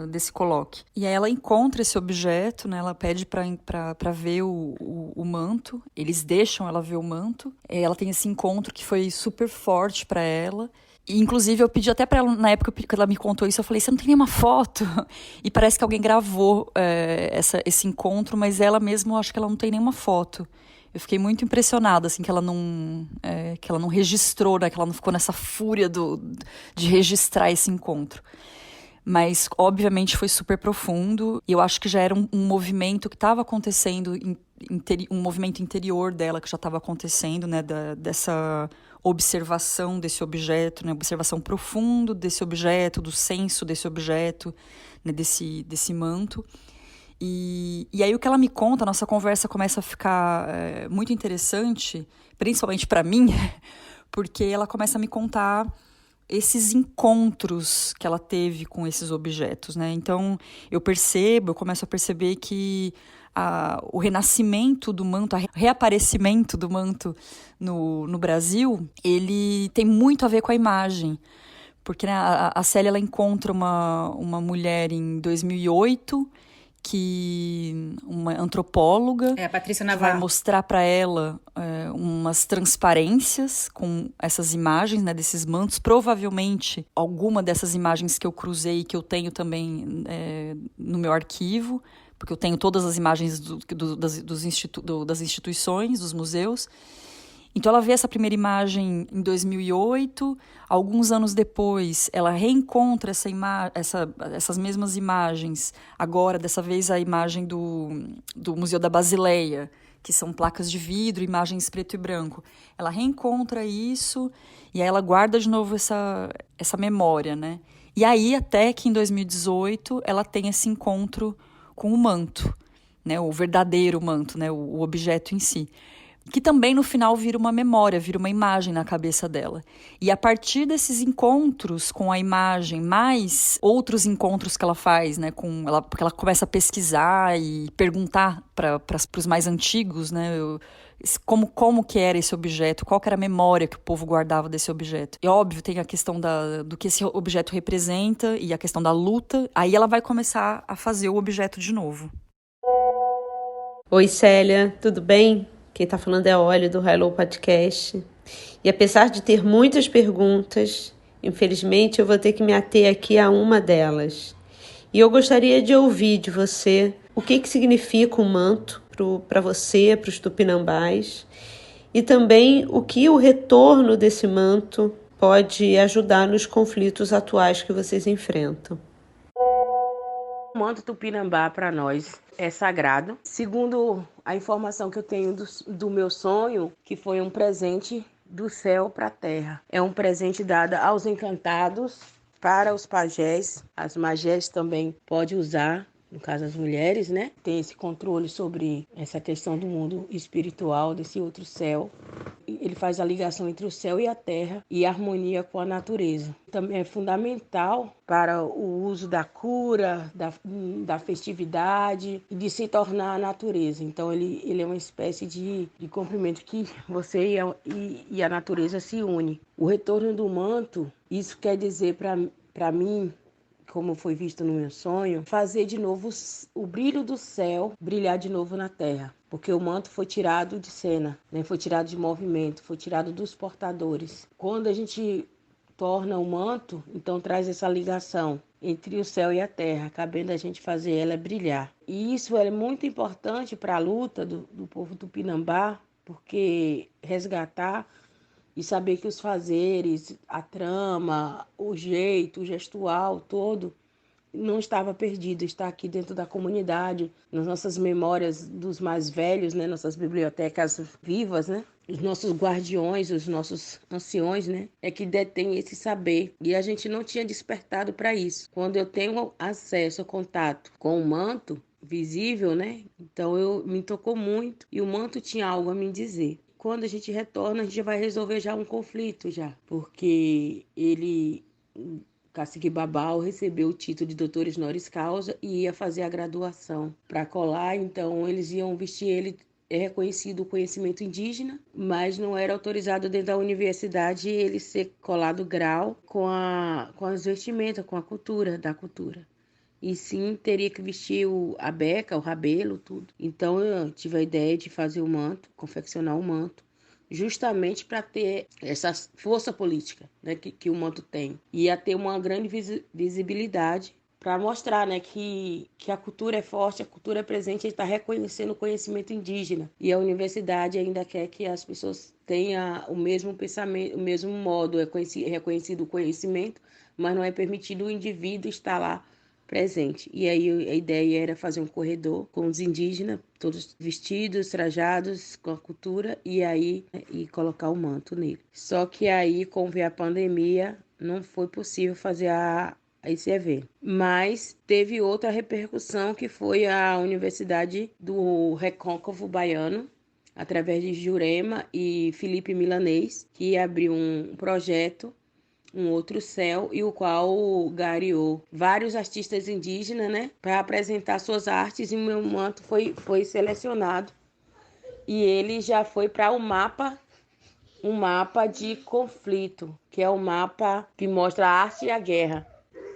desse colóquio. E aí ela encontra esse objeto, né? Ela pede para ver o manto. Eles deixam ela ver o manto. Ela tem esse encontro que foi super forte para ela. E, inclusive, eu pedi até para ela, na época que ela me contou isso, eu falei: você não tem nenhuma foto? E parece que alguém gravou esse encontro, mas ela mesma, eu acho que ela não tem nenhuma foto. Eu fiquei muito impressionada, assim, que ela não registrou, né? Que ela não ficou nessa fúria de registrar esse encontro. Mas, obviamente, foi super profundo. E eu acho que já era um movimento que estava acontecendo, um movimento interior dela que já estava acontecendo, né? Dessa observação desse objeto, né? Observação profunda desse objeto, do senso desse objeto, né? Desse manto. E aí o que ela me conta, a nossa conversa começa a ficar muito interessante, principalmente para mim, porque ela começa a me contar esses encontros que ela teve com esses objetos, né? Então eu começo a perceber que o renascimento do manto, o reaparecimento do manto no Brasil, ele tem muito a ver com a imagem. Porque, né, a Célia, ela encontra uma mulher em 2008, uma antropóloga, a Patrícia Navarro, vai mostrar para ela umas transparências com essas imagens, né, desses mantos. Provavelmente alguma dessas imagens que eu cruzei, que eu tenho também no meu arquivo, porque eu tenho todas as imagens das instituições, dos museus. Então ela vê essa primeira imagem em 2008, alguns anos depois ela reencontra essas mesmas imagens, agora dessa vez a imagem do Museu da Basileia, que são placas de vidro, imagens preto e branco. Ela reencontra isso e aí ela guarda de novo essa memória, né? E aí até que em 2018 ela tem esse encontro com o manto, né? O verdadeiro manto, né? O objeto em si. Que também no final vira uma memória, vira uma imagem na cabeça dela. E a partir desses encontros com a imagem, mais outros encontros que ela faz, né, porque ela começa a pesquisar e perguntar para os mais antigos, né, como que era esse objeto, qual que era a memória que o povo guardava desse objeto. E óbvio, tem a questão do que esse objeto representa e a questão da luta. Aí ela vai começar a fazer o objeto de novo. Oi, Célia, tudo bem? Quem está falando é a Olha, do Hello Podcast. E apesar de ter muitas perguntas, Infelizmente, eu vou ter que me ater aqui a uma delas. E eu gostaria de ouvir de você o que significa o manto para você, para os tupinambás, e também o que o retorno desse manto pode ajudar nos conflitos atuais que vocês enfrentam. O manto tupinambá para nós é sagrado. Segundo a informação que eu tenho do meu sonho, que foi um presente do céu para a terra. É um presente dado aos encantados, para os pajés. As magés também podem usar, no caso as mulheres, né? Tem esse controle sobre essa questão do mundo espiritual, desse outro céu. Ele faz a ligação entre o céu e a terra e a harmonia com a natureza. Também é fundamental para o uso da cura, da festividade e de se tornar a natureza. Então ele é uma espécie de comprimento que você e a natureza se unem. O retorno do manto, isso quer dizer para mim, como foi visto no meu sonho, fazer de novo o brilho do céu brilhar de novo na terra. Porque o manto foi tirado de cena, né? Foi tirado de movimento, foi tirado dos portadores. Quando a gente torna o manto, então traz essa ligação entre o céu e a terra, cabendo a gente fazer ela brilhar. E isso é muito importante para a luta do povo tupinambá, porque resgatar e saber que os fazeres, a trama, o jeito, o gestual todo não estava perdido, está aqui dentro da comunidade, nas nossas memórias dos mais velhos, né? Nossas bibliotecas vivas, né? Os nossos guardiões, os nossos anciões, né? É que detêm esse saber. E a gente não tinha despertado para isso. Quando eu tenho acesso, contato com o manto visível, né? Então me tocou muito e o manto tinha algo a me dizer. Quando a gente retorna, a gente vai resolver já um conflito já, porque Cacique Babau recebeu o título de doutor honoris causa e ia fazer a graduação para colar, então eles iam vestir ele. É reconhecido o conhecimento indígena, mas não era autorizado dentro da universidade ele ser colado grau com as vestimentas, com a cultura, da cultura. E sim, teria que vestir a beca, o rabelo, tudo. Então eu tive a ideia de fazer o manto, confeccionar o manto, justamente para ter essa força política, né, que o manto tem. E ia ter uma grande visibilidade para mostrar, né, que a cultura é forte, a cultura é presente, ele está reconhecendo o conhecimento indígena. E a universidade ainda quer que as pessoas tenham o mesmo pensamento, o mesmo modo, é reconhecido o conhecimento, mas não é permitido o indivíduo estar lá presente. E aí a ideia era fazer um corredor com os indígenas, todos vestidos, trajados com a cultura, e colocar o manto nele. Só que aí, como veio a pandemia, não foi possível fazer esse evento. Mas teve outra repercussão, que foi a Universidade do Recôncavo Baiano, através de Jurema e Felipe Milanês, que abriu um projeto, um outro céu, e o qual gariou vários artistas indígenas, né, para apresentar suas artes, e o meu manto foi selecionado. E ele já foi para um mapa de conflito, que é o mapa que mostra a arte e a guerra.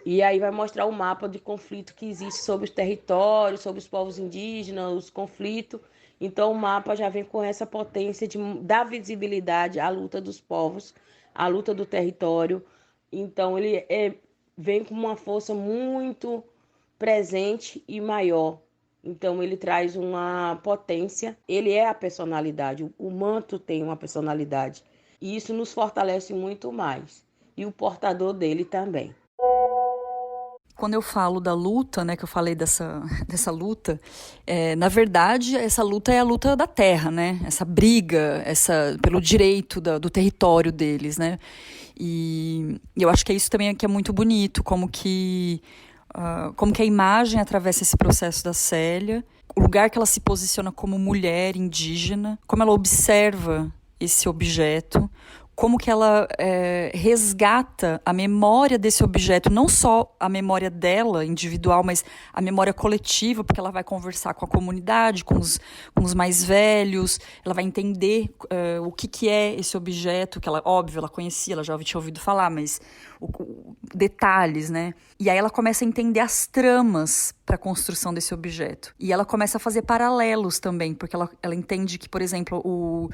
E aí vai mostrar o mapa de conflito que existe sobre os territórios, sobre os povos indígenas, os conflitos. Então o mapa já vem com essa potência de dar visibilidade à luta dos povos, à luta do território. Então ele vem com uma força muito presente e maior. Então ele traz uma potência, ele é a personalidade, o manto tem uma personalidade. E isso nos fortalece muito mais. E o portador dele também. Quando eu falo da luta, né, que eu falei dessa luta, na verdade, essa luta é a luta da terra, né? Essa briga, pelo direito do território deles, né? E eu acho que é isso também que é muito bonito, como que a imagem atravessa esse processo da Célia, o lugar que ela se posiciona como mulher indígena, como ela observa esse objeto, como que ela resgata a memória desse objeto, não só a memória dela, individual, mas a memória coletiva, porque ela vai conversar com a comunidade, com os mais velhos, ela vai entender o que é esse objeto, que ela, óbvio, ela conhecia, ela já tinha ouvido falar, mas detalhes, né? E aí ela começa a entender as tramas para a construção desse objeto. E ela começa a fazer paralelos também, porque ela entende que, por exemplo,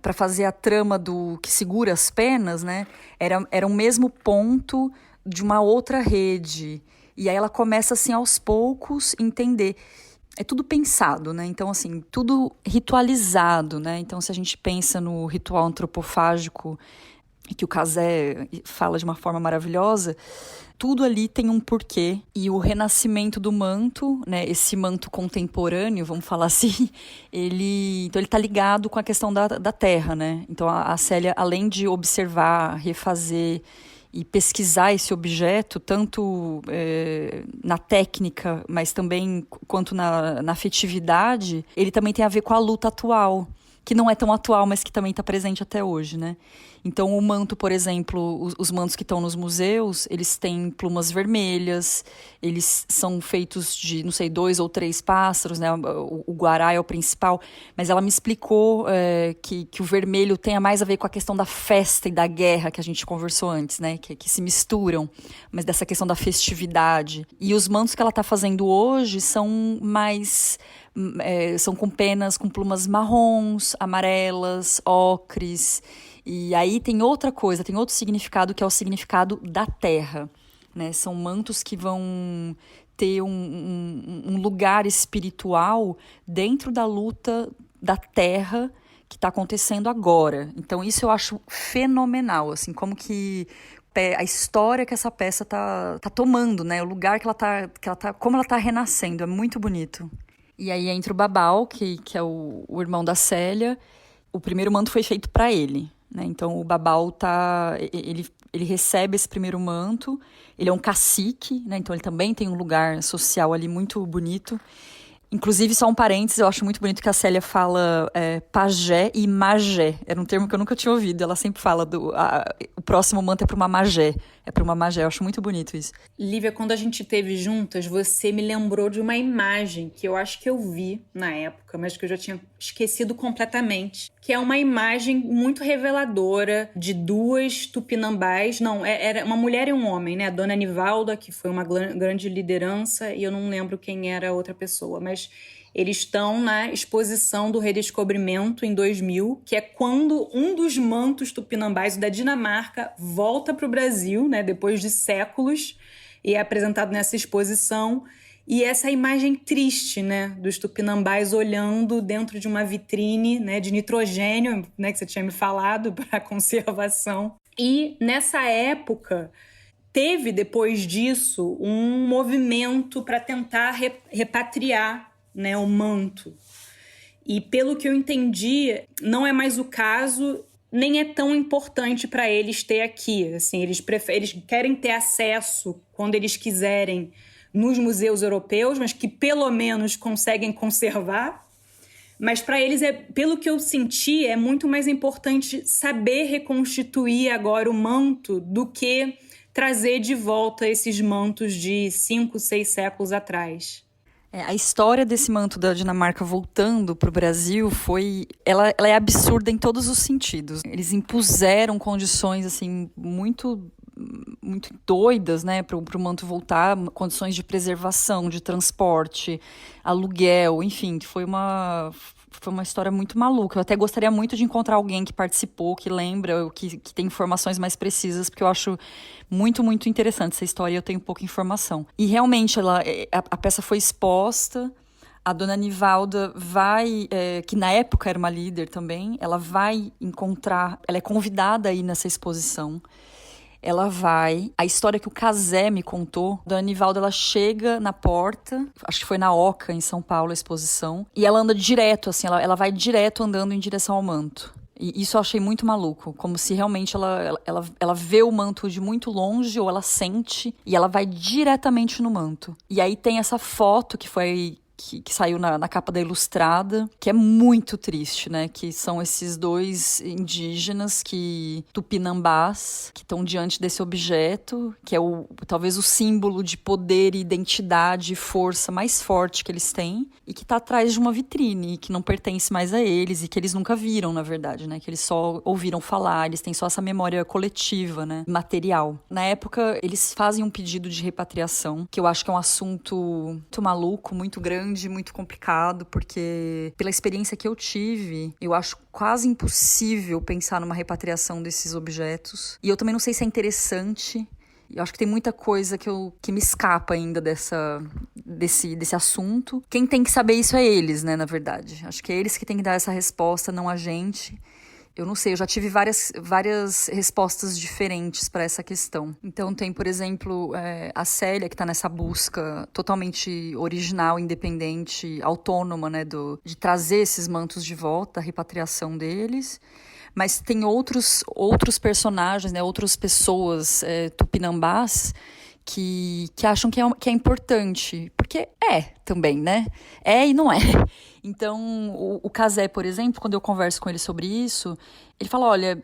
para fazer a trama do que segura as penas, né? Era o mesmo ponto de uma outra rede. E aí ela começa, assim, aos poucos, entender. É tudo pensado, né? Então, assim, tudo ritualizado, né? Então, se a gente pensa no ritual antropofágico, que o Cazé fala de uma forma maravilhosa, tudo ali tem um porquê. E o renascimento do manto, né, esse manto contemporâneo, vamos falar assim, ele tá ligado com a questão da terra, né? Então a Célia, além de observar, refazer e pesquisar esse objeto, tanto na técnica, mas também quanto na afetividade, ele também tem a ver com a luta atual, que não é tão atual, mas que também está presente até hoje, né? Então, o manto, por exemplo, os mantos que estão nos museus, eles têm plumas vermelhas, eles são feitos de, não sei, 2 ou 3 pássaros, né? O guará é o principal, mas ela me explicou que o vermelho tem mais a ver com a questão da festa e da guerra que a gente conversou antes, né? Que se misturam, mas dessa questão da festividade. E os mantos que ela está fazendo hoje são mais... são com penas, com plumas marrons, amarelas, ocres. E aí tem outra coisa, tem outro significado, que é o significado da terra, né? São mantos que vão ter um lugar espiritual dentro da luta da terra que está acontecendo agora. Então isso eu acho fenomenal, assim, como que a história que essa peça tá tomando, né? O lugar que ela tá, como ela tá renascendo, é muito bonito. E aí entra o Babal, que é o irmão da Célia. O primeiro manto foi feito para ele, né? Então o Babal ele recebe esse primeiro manto. Ele é um cacique, né? Então ele também tem um lugar social ali muito bonito. Inclusive, só um parênteses, eu acho muito bonito que a Célia fala pajé e magé. Era um termo que eu nunca tinha ouvido. Ela sempre fala o próximo manto é para uma magé. É para uma magé. Eu acho muito bonito isso. Lívia, quando a gente esteve juntas, você me lembrou de uma imagem que eu acho que eu vi na época, mas que eu já tinha esquecido completamente. Que é uma imagem muito reveladora de 2 tupinambás. Não, era uma mulher e um homem, né? A Dona Nivalda, que foi uma grande liderança, e eu não lembro quem era a outra pessoa, mas eles estão na exposição do Redescobrimento em 2000, que é quando um dos mantos tupinambás da Dinamarca volta para o Brasil, né, depois de séculos, e é apresentado nessa exposição. E essa imagem triste, né, dos tupinambás olhando dentro de uma vitrine, né, de nitrogênio, né, que você tinha me falado, para conservação. E nessa época teve, depois disso, um movimento para tentar repatriar, né, o manto. E pelo que eu entendi, não é mais o caso, nem é tão importante para eles ter aqui. Assim, eles querem ter acesso, quando eles quiserem, nos museus europeus, mas que pelo menos conseguem conservar. Mas para eles, pelo que eu senti, é muito mais importante saber reconstituir agora o manto do que trazer de volta esses mantos de 5, 6 séculos atrás. A história desse manto da Dinamarca voltando para o Brasil ela é absurda em todos os sentidos. Eles impuseram condições assim muito doidas, né, para o manto voltar, condições de preservação, de transporte, aluguel, enfim, foi uma história muito maluca. Eu até gostaria muito de encontrar alguém que participou, que lembra, que tem informações mais precisas, porque eu acho muito, muito interessante essa história e eu tenho pouca informação. E realmente a peça foi exposta, a Dona Nivalda vai, que na época era uma líder também, ela vai encontrar, ela é convidada aí nessa exposição. Ela vai... A história que o Cazé me contou, a Dona Nivalda, ela chega na porta, acho que foi na Oca, em São Paulo, a exposição, e ela anda direto, assim, ela vai direto andando em direção ao manto. E isso eu achei muito maluco, como se realmente ela vê o manto de muito longe, ou ela sente, e ela vai diretamente no manto. E aí tem essa foto que foi... Que saiu na capa da Ilustrada, que é muito triste, né? Que são esses 2 indígenas tupinambás, que estão diante desse objeto, que é talvez o símbolo de poder, identidade e força mais forte que eles têm, e que está atrás de uma vitrine, que não pertence mais a eles, e que eles nunca viram, na verdade, né? Que eles só ouviram falar, eles têm só essa memória coletiva, né? Material. Na época, eles fazem um pedido de repatriação, que eu acho que é um assunto muito maluco, muito grande, grande, muito complicado, porque pela experiência que eu tive, eu acho quase impossível pensar numa repatriação desses objetos. E eu também não sei se é interessante. Eu acho que tem muita coisa que me escapa ainda desse assunto. Quem tem que saber isso é eles, né, na verdade. Acho que é eles que têm que dar essa resposta, não a gente. Eu não sei, eu já tive várias respostas diferentes para essa questão. Então tem, por exemplo, a Célia, que está nessa busca totalmente original, independente, autônoma, né, de trazer esses mantos de volta, a repatriação deles. Mas tem outros personagens, né, outras pessoas tupinambás que acham que é importante. Porque também, né? É e não é. Então, o Cazé, por exemplo, quando eu converso com ele sobre isso, ele fala, olha,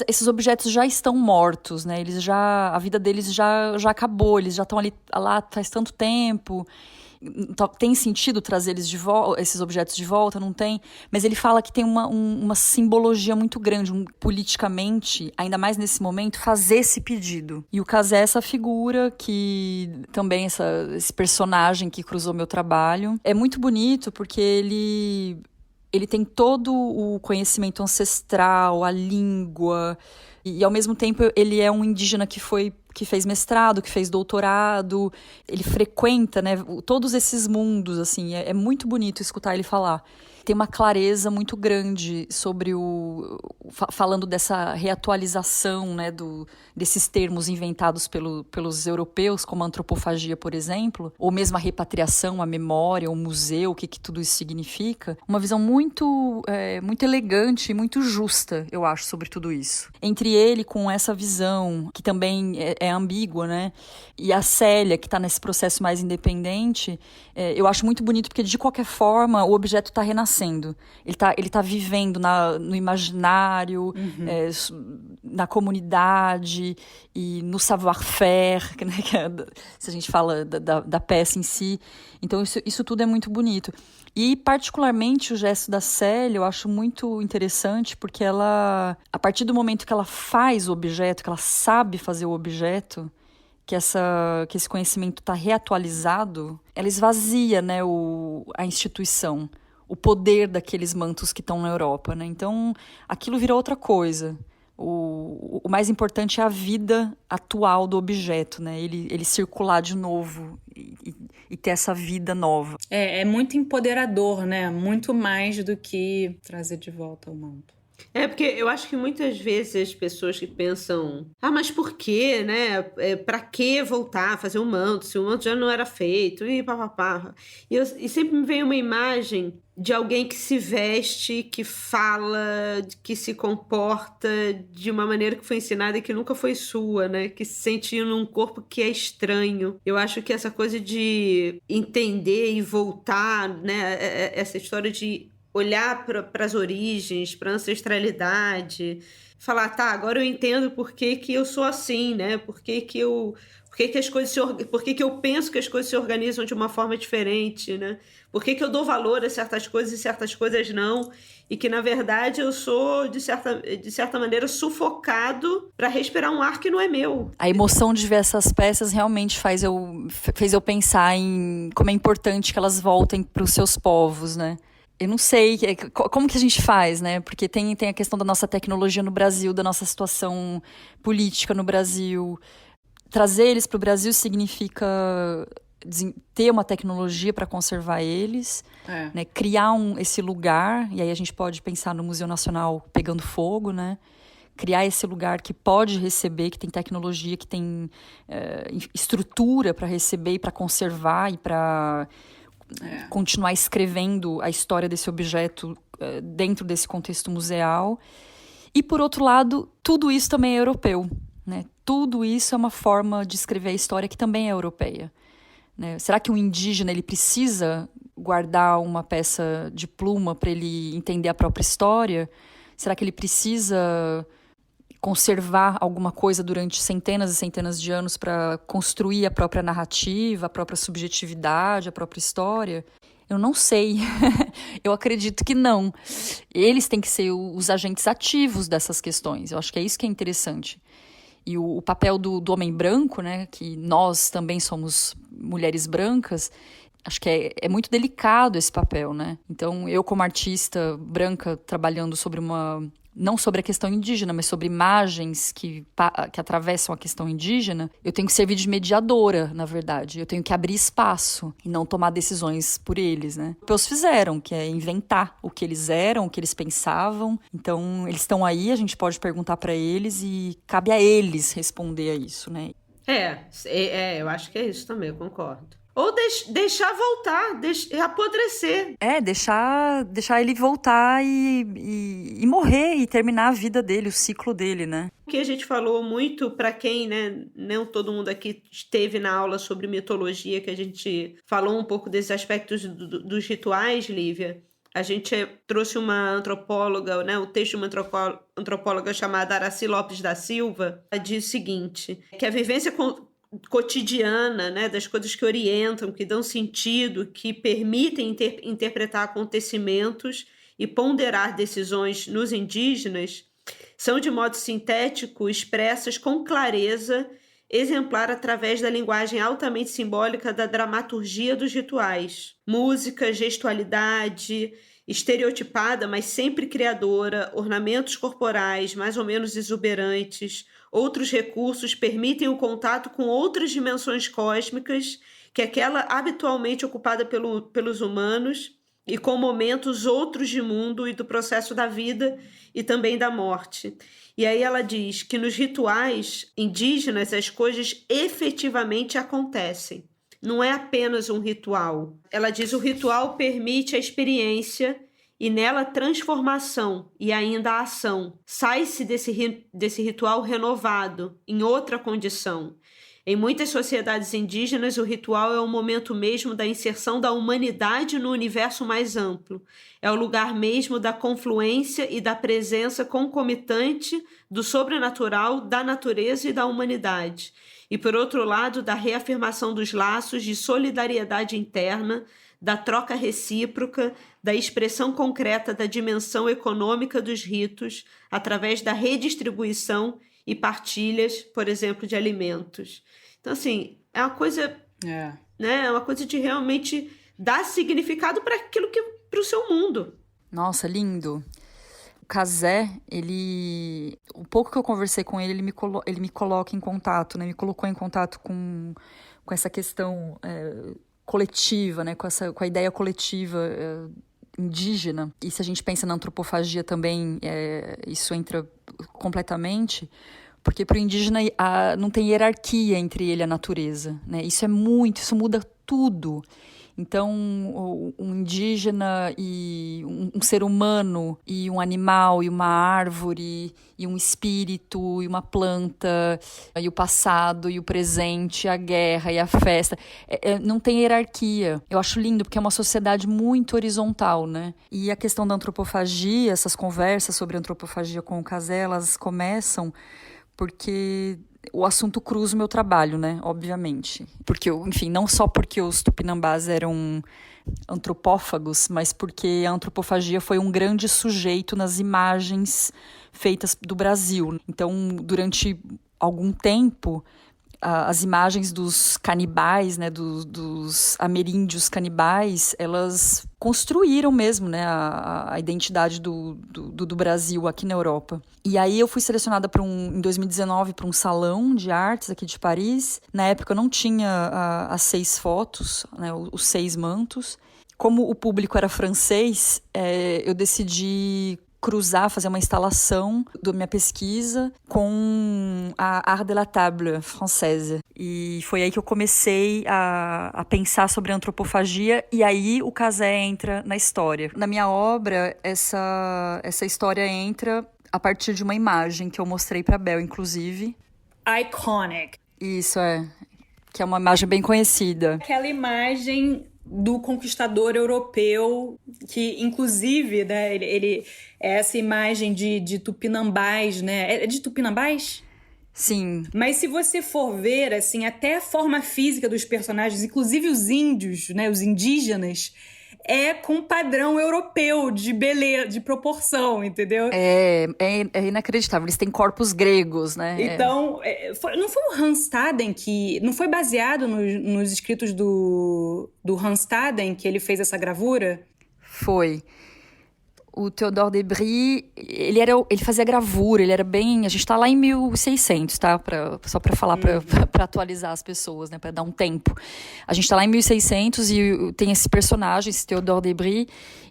esses objetos já estão mortos, né? A vida deles já acabou, eles já estão lá faz tanto tempo. Tem sentido trazer esses objetos de volta? Não tem. Mas ele fala que tem uma simbologia muito grande, politicamente, ainda mais nesse momento, fazer esse pedido. E o Cazé é essa figura que também, esse personagem que cruzou meu trabalho. É muito bonito porque ele tem todo o conhecimento ancestral, a língua, e ao mesmo tempo ele é um indígena que fez mestrado, que fez doutorado, ele frequenta, né, todos esses mundos, assim, é muito bonito escutar ele falar. Tem uma clareza muito grande sobre falando dessa reatualização, né, desses termos inventados pelos europeus, como a antropofagia, por exemplo, ou mesmo a repatriação, a memória, o museu, o que tudo isso significa. Uma visão muito elegante e muito justa, eu acho, sobre tudo isso. Entre ele, com essa visão, que também é ambígua, né, e a Célia, que está nesse processo mais independente, eu acho muito bonito, porque, de qualquer forma, o objeto está renascendo. Ele tá vivendo no imaginário, na comunidade e no savoir-faire, né, se a gente fala da peça em si. Então, isso tudo é muito bonito. E, particularmente, o gesto da Célia eu acho muito interessante, porque ela, a partir do momento que ela faz o objeto, que ela sabe fazer o objeto, que esse conhecimento está reatualizado, ela esvazia, né, a instituição, o poder daqueles mantos que estão na Europa, né? Então, aquilo vira outra coisa. O mais importante é a vida atual do objeto, né? Ele circular de novo e ter essa vida nova. É muito empoderador, né? Muito mais do que trazer de volta o manto. Porque eu acho que muitas vezes as pessoas que pensam, mas por quê, né? Pra que voltar a fazer um manto, se o manto já não era feito, e papapá. E sempre me vem uma imagem de alguém que se veste, que fala, que se comporta de uma maneira que foi ensinada e que nunca foi sua, né? Que se sente num corpo que é estranho. Eu acho que essa coisa de entender e voltar, né? Essa história de olhar para as origens, para a ancestralidade, falar, agora eu entendo por que eu sou assim, né? Por que eu penso que as coisas se organizam de uma forma diferente, né? Por que eu dou valor a certas coisas e certas coisas não? E que, na verdade, eu sou, de certa maneira, sufocado para respirar um ar que não é meu. A emoção de ver essas peças realmente fez eu pensar em como é importante que elas voltem para os seus povos, né? Eu não sei como que a gente faz, né? Porque tem a questão da nossa tecnologia no Brasil, da nossa situação política no Brasil. Trazer eles para o Brasil significa ter uma tecnologia para conservar eles, né? Criar esse lugar, e aí a gente pode pensar no Museu Nacional pegando fogo, né? Criar esse lugar que pode receber, que tem tecnologia, que tem estrutura para receber e para conservar e para continuar escrevendo a história desse objeto dentro desse contexto museal. E, por outro lado, tudo isso também é europeu, né? Tudo isso é uma forma de escrever a história que também é europeia, né? Será que um indígena ele precisa guardar uma peça de pluma para ele entender a própria história? Será que ele precisa conservar alguma coisa durante centenas e centenas de anos para construir a própria narrativa, a própria subjetividade, a própria história? Eu não sei. Eu acredito que não. Eles têm que ser os agentes ativos dessas questões. Eu acho que é isso que é interessante. E o papel do homem branco, né, que nós também somos mulheres brancas, Acho que é muito delicado esse papel, né? Então, eu como artista branca trabalhando sobre não sobre a questão indígena, mas sobre imagens que atravessam a questão indígena, eu tenho que servir de mediadora, na verdade. Eu tenho que abrir espaço e não tomar decisões por eles, né? O que eles fizeram, que é inventar o que eles eram, o que eles pensavam. Então, eles estão aí, a gente pode perguntar para eles e cabe a eles responder a isso, né? Eu acho que é isso também, eu concordo. Ou deixar voltar, apodrecer. Deixar ele voltar e morrer e terminar a vida dele, o ciclo dele, né? O que a gente falou muito para quem, né, não todo mundo aqui esteve na aula sobre mitologia, que a gente falou um pouco desses aspectos dos rituais, Lívia. A gente trouxe uma antropóloga, né, o texto de uma antropóloga chamada Aracy Lopes da Silva. Ela diz o seguinte, que a vivência cotidiana, né, das coisas que orientam, que dão sentido, que permitem interpretar acontecimentos e ponderar decisões nos indígenas, são de modo sintético expressas com clareza exemplar através da linguagem altamente simbólica da dramaturgia dos rituais. Música, gestualidade, estereotipada, mas sempre criadora, ornamentos corporais mais ou menos exuberantes, outros recursos permitem o contato com outras dimensões cósmicas que aquela habitualmente ocupada pelos humanos e com momentos outros de mundo e do processo da vida e também da morte. E aí ela diz que nos rituais indígenas as coisas efetivamente acontecem. Não é apenas um ritual. Ela diz que o ritual permite a experiência e nela transformação e ainda a ação. Sai-se desse ritual renovado, em outra condição. Em muitas sociedades indígenas, o ritual é o momento mesmo da inserção da humanidade no universo mais amplo. É o lugar mesmo da confluência e da presença concomitante do sobrenatural, da natureza e da humanidade. E, por outro lado, da reafirmação dos laços de solidariedade interna, da troca recíproca, da expressão concreta da dimensão econômica dos ritos, através da redistribuição e partilhas, por exemplo, de alimentos. Então, assim, é uma coisa, né? É uma coisa de realmente dar significado para aquilo para o seu mundo. Nossa, lindo. O Cazé, o pouco que eu conversei com ele, ele me coloca em contato, né? Me colocou em contato com essa questão coletiva, né? Com a ideia coletiva indígena. E se a gente pensa na antropofagia também, isso entra completamente, porque para o indígena não tem hierarquia entre ele e a natureza, né? Isso muda tudo. Então, um indígena e um ser humano e um animal e uma árvore e um espírito e uma planta e o passado e o presente, a guerra e a festa, não tem hierarquia. Eu acho lindo porque é uma sociedade muito horizontal, né? E a questão da antropofagia, essas conversas sobre antropofagia com o Cazé, elas começam porque o assunto cruza o meu trabalho, né? Obviamente. Porque, enfim, não só porque os tupinambás eram antropófagos, mas porque a antropofagia foi um grande sujeito nas imagens feitas do Brasil. Então, durante algum tempo, as imagens dos canibais, né, dos ameríndios canibais, elas construíram mesmo, né, a identidade do Brasil aqui na Europa. E aí eu fui selecionada em 2019 para um salão de artes aqui de Paris. Na época eu não tinha as 6 fotos, né, os 6 mantos. Como o público era francês, eu decidi fazer uma instalação da minha pesquisa com a Art de la Table française. E foi aí que eu comecei a pensar sobre antropofagia, e aí o Cazé entra na história. Na minha obra, essa história entra a partir de uma imagem que eu mostrei para Bel, inclusive. Iconic. Isso, que é uma imagem bem conhecida. Aquela imagem do conquistador europeu, que inclusive, né, ele essa imagem de tupinambás, né? É de tupinambás? Sim. Mas se você for ver, assim, até a forma física dos personagens, inclusive os índios, né, os indígenas, é com padrão europeu de beleza, de proporção, entendeu? É inacreditável. Eles têm corpos gregos, né? Então, não foi o Hans Staden que... Não foi baseado nos escritos do Hans Staden que ele fez essa gravura? Foi. O Théodore de Bry, ele fazia gravura, ele era bem... A gente tá lá em 1600, tá? Só para falar, para atualizar as pessoas, né? Para dar um tempo. A gente tá lá em 1600 e tem esse personagem, esse Théodore de Bry,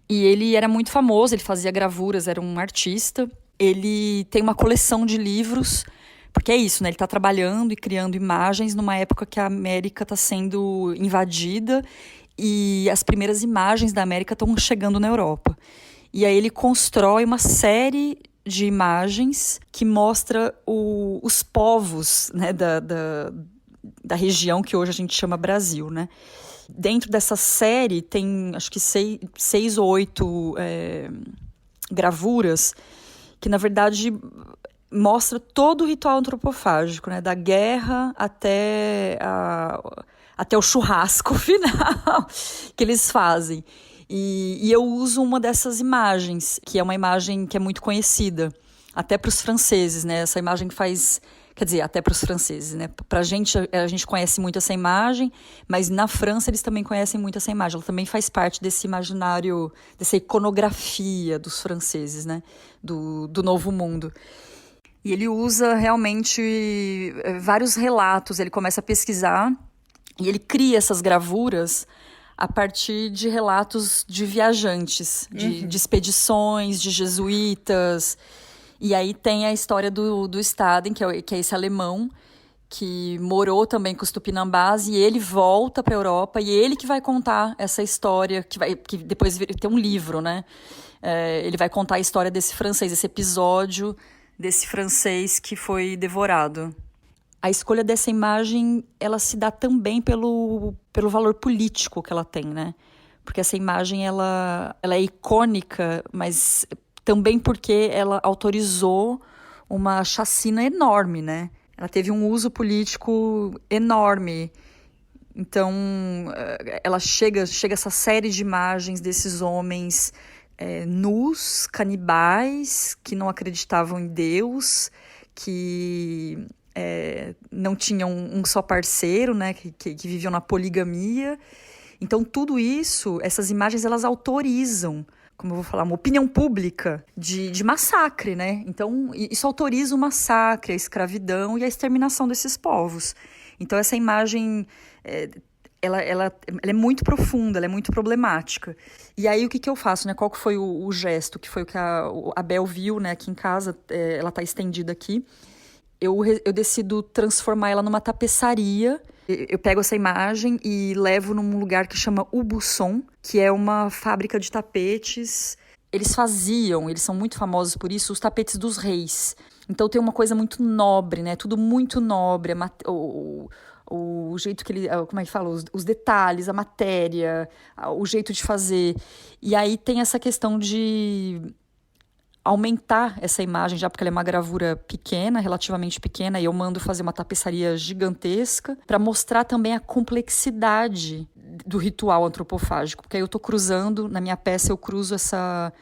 e ele era muito famoso, ele fazia gravuras, era um artista. Ele tem uma coleção de livros, porque é isso, né? Ele tá trabalhando e criando imagens numa época que a América tá sendo invadida e as primeiras imagens da América estão chegando na Europa. E aí ele constrói uma série de imagens que mostra os povos, né, da região que hoje a gente chama Brasil, né? Dentro dessa série tem, acho que 6 ou 8 gravuras que, na verdade, mostra todo o ritual antropofágico, né? Da guerra até o churrasco final que eles fazem. E eu uso uma dessas imagens, que é uma imagem que é muito conhecida, até para os franceses, né? Essa imagem faz... Quer dizer, até para os franceses, né? Para a gente conhece muito essa imagem, mas na França eles também conhecem muito essa imagem. Ela também faz parte desse imaginário, dessa iconografia dos franceses, né? Do Novo Mundo. E ele usa realmente vários relatos, ele começa a pesquisar e ele cria essas gravuras a partir de relatos de viajantes, de expedições, de jesuítas. E aí tem a história do Staden, que é esse alemão, que morou também com os tupinambás, e ele volta para a Europa, e ele que vai contar essa história, que depois tem um livro, né? Ele vai contar a história desse francês, esse episódio desse francês que foi devorado. A escolha dessa imagem, ela se dá também pelo valor político que ela tem, né? Porque essa imagem, ela é icônica, mas também porque ela autorizou uma chacina enorme, né? Ela teve um uso político enorme. Então, ela chega essa série de imagens desses homens nus, canibais, que não acreditavam em Deus, que... não tinham um só parceiro, né, que viviam na poligamia. Então, tudo isso, essas imagens, elas autorizam, como eu vou falar, uma opinião pública de massacre, né? Então, isso autoriza o massacre, a escravidão e a exterminação desses povos. Então, essa imagem, ela é muito profunda, ela é muito problemática. E aí, o que eu faço, né? Qual que foi o gesto? Que foi o que a Bel viu, né? Aqui em casa, ela está estendida aqui. Eu decido transformar ela numa tapeçaria. Eu pego essa imagem e levo num lugar que chama Aubusson, que é uma fábrica de tapetes. Eles são muito famosos por isso, os tapetes dos reis. Então tem uma coisa muito nobre, né? Tudo muito nobre. O jeito que ele... Como é que fala? Os detalhes, a matéria, o jeito de fazer. E aí tem essa questão de aumentar essa imagem, já porque ela é uma gravura pequena, relativamente pequena, e eu mando fazer uma tapeçaria gigantesca para mostrar também a complexidade do ritual antropofágico, porque aí eu estou cruzando, na minha peça eu cruzo essa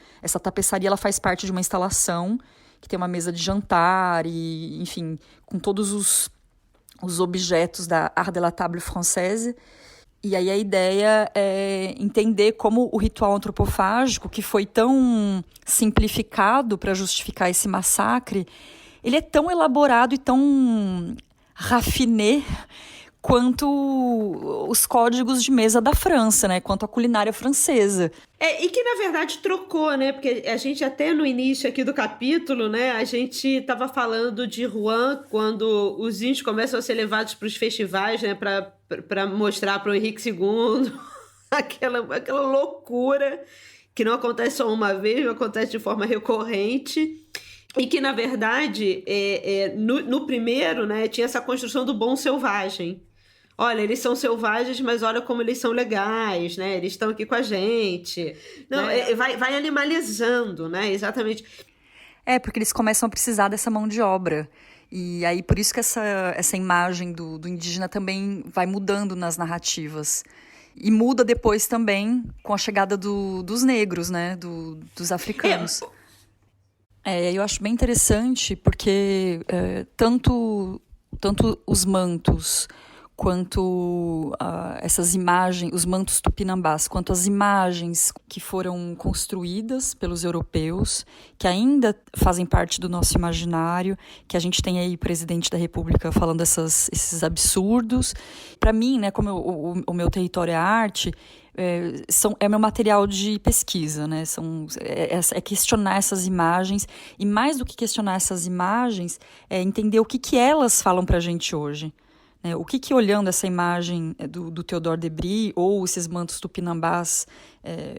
tapeçaria, ela faz parte de uma instalação que tem uma mesa de jantar e, enfim, com todos os objetos da Art de la Table Française. E aí a ideia é entender como o ritual antropofágico, que foi tão simplificado para justificar esse massacre, ele é tão elaborado e tão raffiné quanto os códigos de mesa da França, né? Quanto a culinária francesa. E que, na verdade, trocou, né? Porque a gente até no início aqui do capítulo, né? A gente estava falando de Rouen, quando os índios começam a ser levados para os festivais, né? Para mostrar para o Henrique II aquela loucura que não acontece só uma vez, acontece de forma recorrente. E que, na verdade, no primeiro, né? Tinha essa construção do bom selvagem. Olha, eles são selvagens, mas olha como eles são legais, né? Eles estão aqui com a gente. Não, né? Vai animalizando, né? Exatamente. Porque eles começam a precisar dessa mão de obra. E aí, por isso que essa imagem do indígena também vai mudando nas narrativas. E muda depois também com a chegada dos negros, né? Dos africanos. Eu acho bem interessante porque tanto os mantos quanto essas imagens, os mantos tupinambás, quanto as imagens que foram construídas pelos europeus, que ainda fazem parte do nosso imaginário, que a gente tem aí o presidente da República falando esses absurdos. Para mim, né, como o meu território é arte, é meu material de pesquisa, né? É questionar essas imagens, e mais do que questionar essas imagens, é entender o que elas falam para a gente hoje. O que olhando essa imagem do Theodore Debris ou esses mantos tupinambás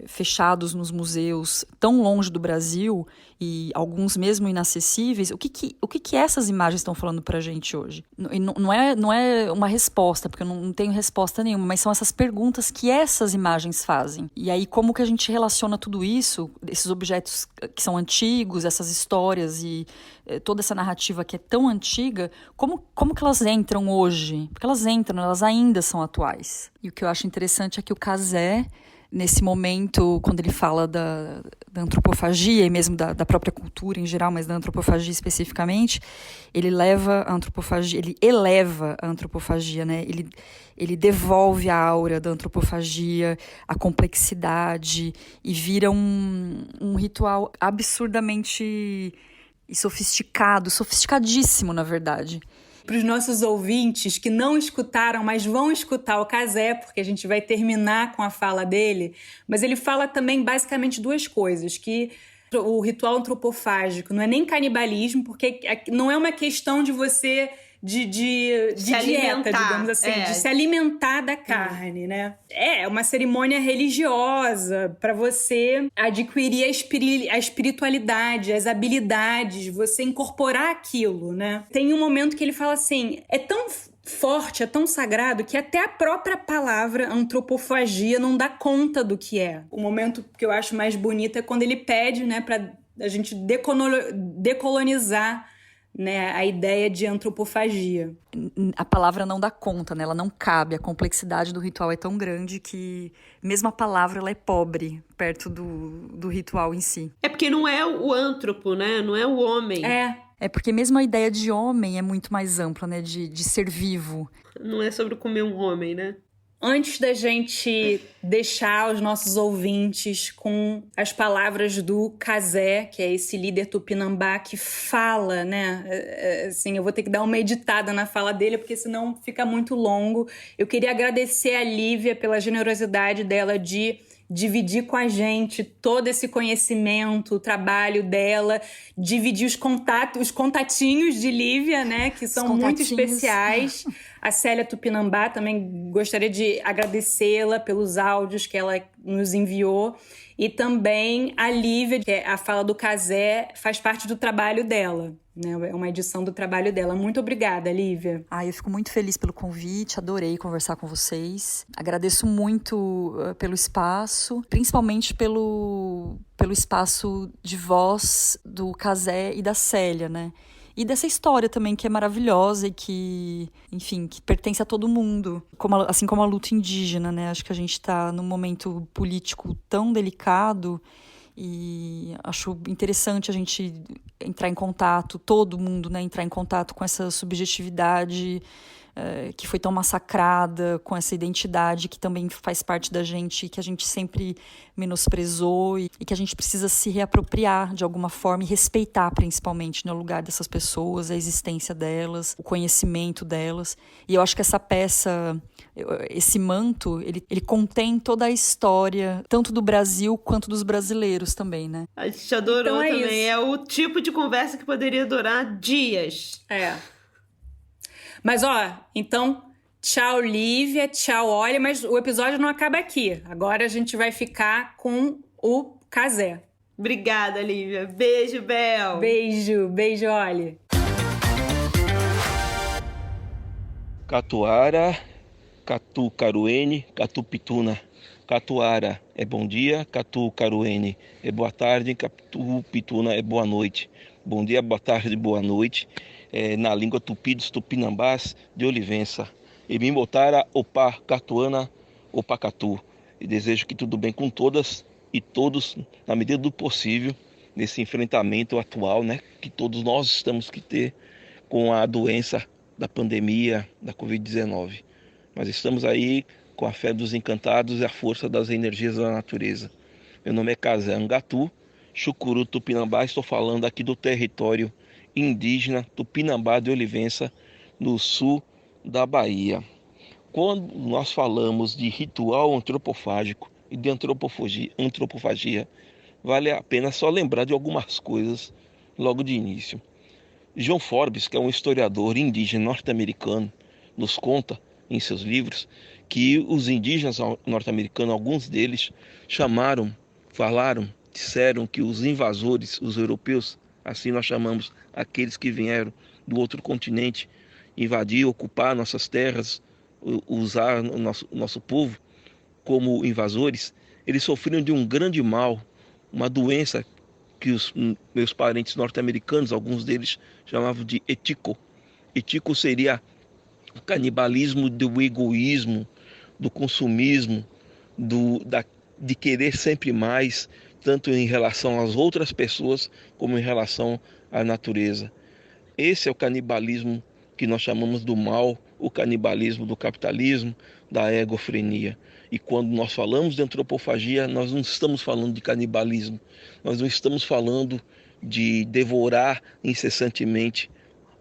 fechados nos museus tão longe do Brasil e alguns mesmo inacessíveis, o que essas imagens estão falando para a gente hoje? E não é uma resposta, porque eu não tenho resposta nenhuma, mas são essas perguntas que essas imagens fazem. E aí como que a gente relaciona tudo isso, esses objetos que são antigos, essas histórias e toda essa narrativa que é tão antiga, como que elas entram hoje? Porque elas ainda são atuais. E o que eu acho interessante é que o Cazé, nesse momento, quando ele fala da antropofagia e mesmo da própria cultura em geral, mas da antropofagia especificamente, ele eleva a antropofagia, né? Ele devolve a aura da antropofagia, a complexidade, e vira um ritual absurdamente sofisticadíssimo, na verdade. Para os nossos ouvintes que não escutaram, mas vão escutar o Cazé, porque a gente vai terminar com a fala dele, mas ele fala também basicamente duas coisas, que o ritual antropofágico não é nem canibalismo, porque não é uma questão de você de dieta, digamos assim, de se alimentar da carne, né? É uma cerimônia religiosa para você adquirir a espiritualidade, as habilidades, você incorporar aquilo, né? Tem um momento que ele fala assim, é tão forte, é tão sagrado, que até a própria palavra antropofagia não dá conta do que é. O momento que eu acho mais bonito é quando ele pede, né, para a gente decolonizar, né, a ideia de antropofagia. A palavra não dá conta, né? Ela não cabe. A complexidade do ritual é tão grande que mesmo a palavra ela é pobre perto do ritual em si. É porque não é o antropo, né? Não é o homem. É porque mesmo a ideia de homem é muito mais ampla, né? De ser vivo. Não é sobre comer um homem, né? Antes da gente deixar os nossos ouvintes com as palavras do Cazé, que é esse líder tupinambá que fala, né? Assim, eu vou ter que dar uma editada na fala dele, porque senão fica muito longo. Eu queria agradecer a Lívia pela generosidade dela de dividir com a gente todo esse conhecimento, o trabalho dela, dividir os contatinhos de Lívia, né, que são muito especiais. A Célia Tupinambá, também gostaria de agradecê-la pelos áudios que ela nos enviou. E também a Lívia, que é a fala do Cazé, faz parte do trabalho dela, né? É uma edição do trabalho dela. Muito obrigada, Lívia. Eu fico muito feliz pelo convite, adorei conversar com vocês. Agradeço muito pelo espaço, principalmente pelo espaço de voz do Cazé e da Célia, né? E dessa história também que é maravilhosa e que, enfim, que pertence a todo mundo. Assim como a luta indígena, né? Acho que a gente está num momento político tão delicado e acho interessante a gente entrar em contato, todo mundo, né? Entrar em contato com essa subjetividade que foi tão massacrada, com essa identidade que também faz parte da gente, que a gente sempre menosprezou e que a gente precisa se reapropriar de alguma forma e respeitar principalmente, né, o lugar dessas pessoas, a existência delas, o conhecimento delas. E eu acho que essa peça, esse manto, ele contém toda a história, tanto do Brasil quanto dos brasileiros também, né? A gente adorou então também. Isso. É o tipo de conversa que poderia durar dias. Mas, então, tchau, Lívia, tchau, olha, mas o episódio não acaba aqui. Agora a gente vai ficar com o Cazé. Obrigada, Lívia. Beijo, Bel. Beijo, Oli. Catuara, Catu Caruene, Catu Pituna. Catuara é bom dia, Catu Caruene é boa tarde, Catu Pituna é boa noite. Bom dia, boa tarde, boa noite. Na língua tupi dos tupinambás de Olivença. E me botara opa catuana o Pacatu. E desejo que tudo bem com todas e todos, na medida do possível, nesse enfrentamento atual, né, que todos nós estamos que ter com a doença da pandemia da Covid-19. Mas estamos aí com a fé dos encantados e a força das energias da natureza. Meu nome é Casé Angatu, Chucuru Tupinambá, estou falando aqui do território indígena Tupinambá de Olivença, no sul da Bahia. Quando nós falamos de ritual antropofágico e de antropofagia, vale a pena só lembrar de algumas coisas logo de início. John Forbes, que é um historiador indígena norte-americano, nos conta em seus livros que os indígenas norte-americanos, alguns deles, disseram que os invasores, os europeus, assim nós chamamos aqueles que vieram do outro continente, invadir, ocupar nossas terras, usar o nosso povo como invasores, eles sofriam de um grande mal, uma doença que os meus parentes norte-americanos, alguns deles chamavam de etico. Etico seria o canibalismo do egoísmo, do consumismo, de querer sempre mais, tanto em relação às outras pessoas como em relação à natureza. Esse é o canibalismo que nós chamamos do mal, o canibalismo do capitalismo, da egofrenia. E quando nós falamos de antropofagia, nós não estamos falando de canibalismo, nós não estamos falando de devorar incessantemente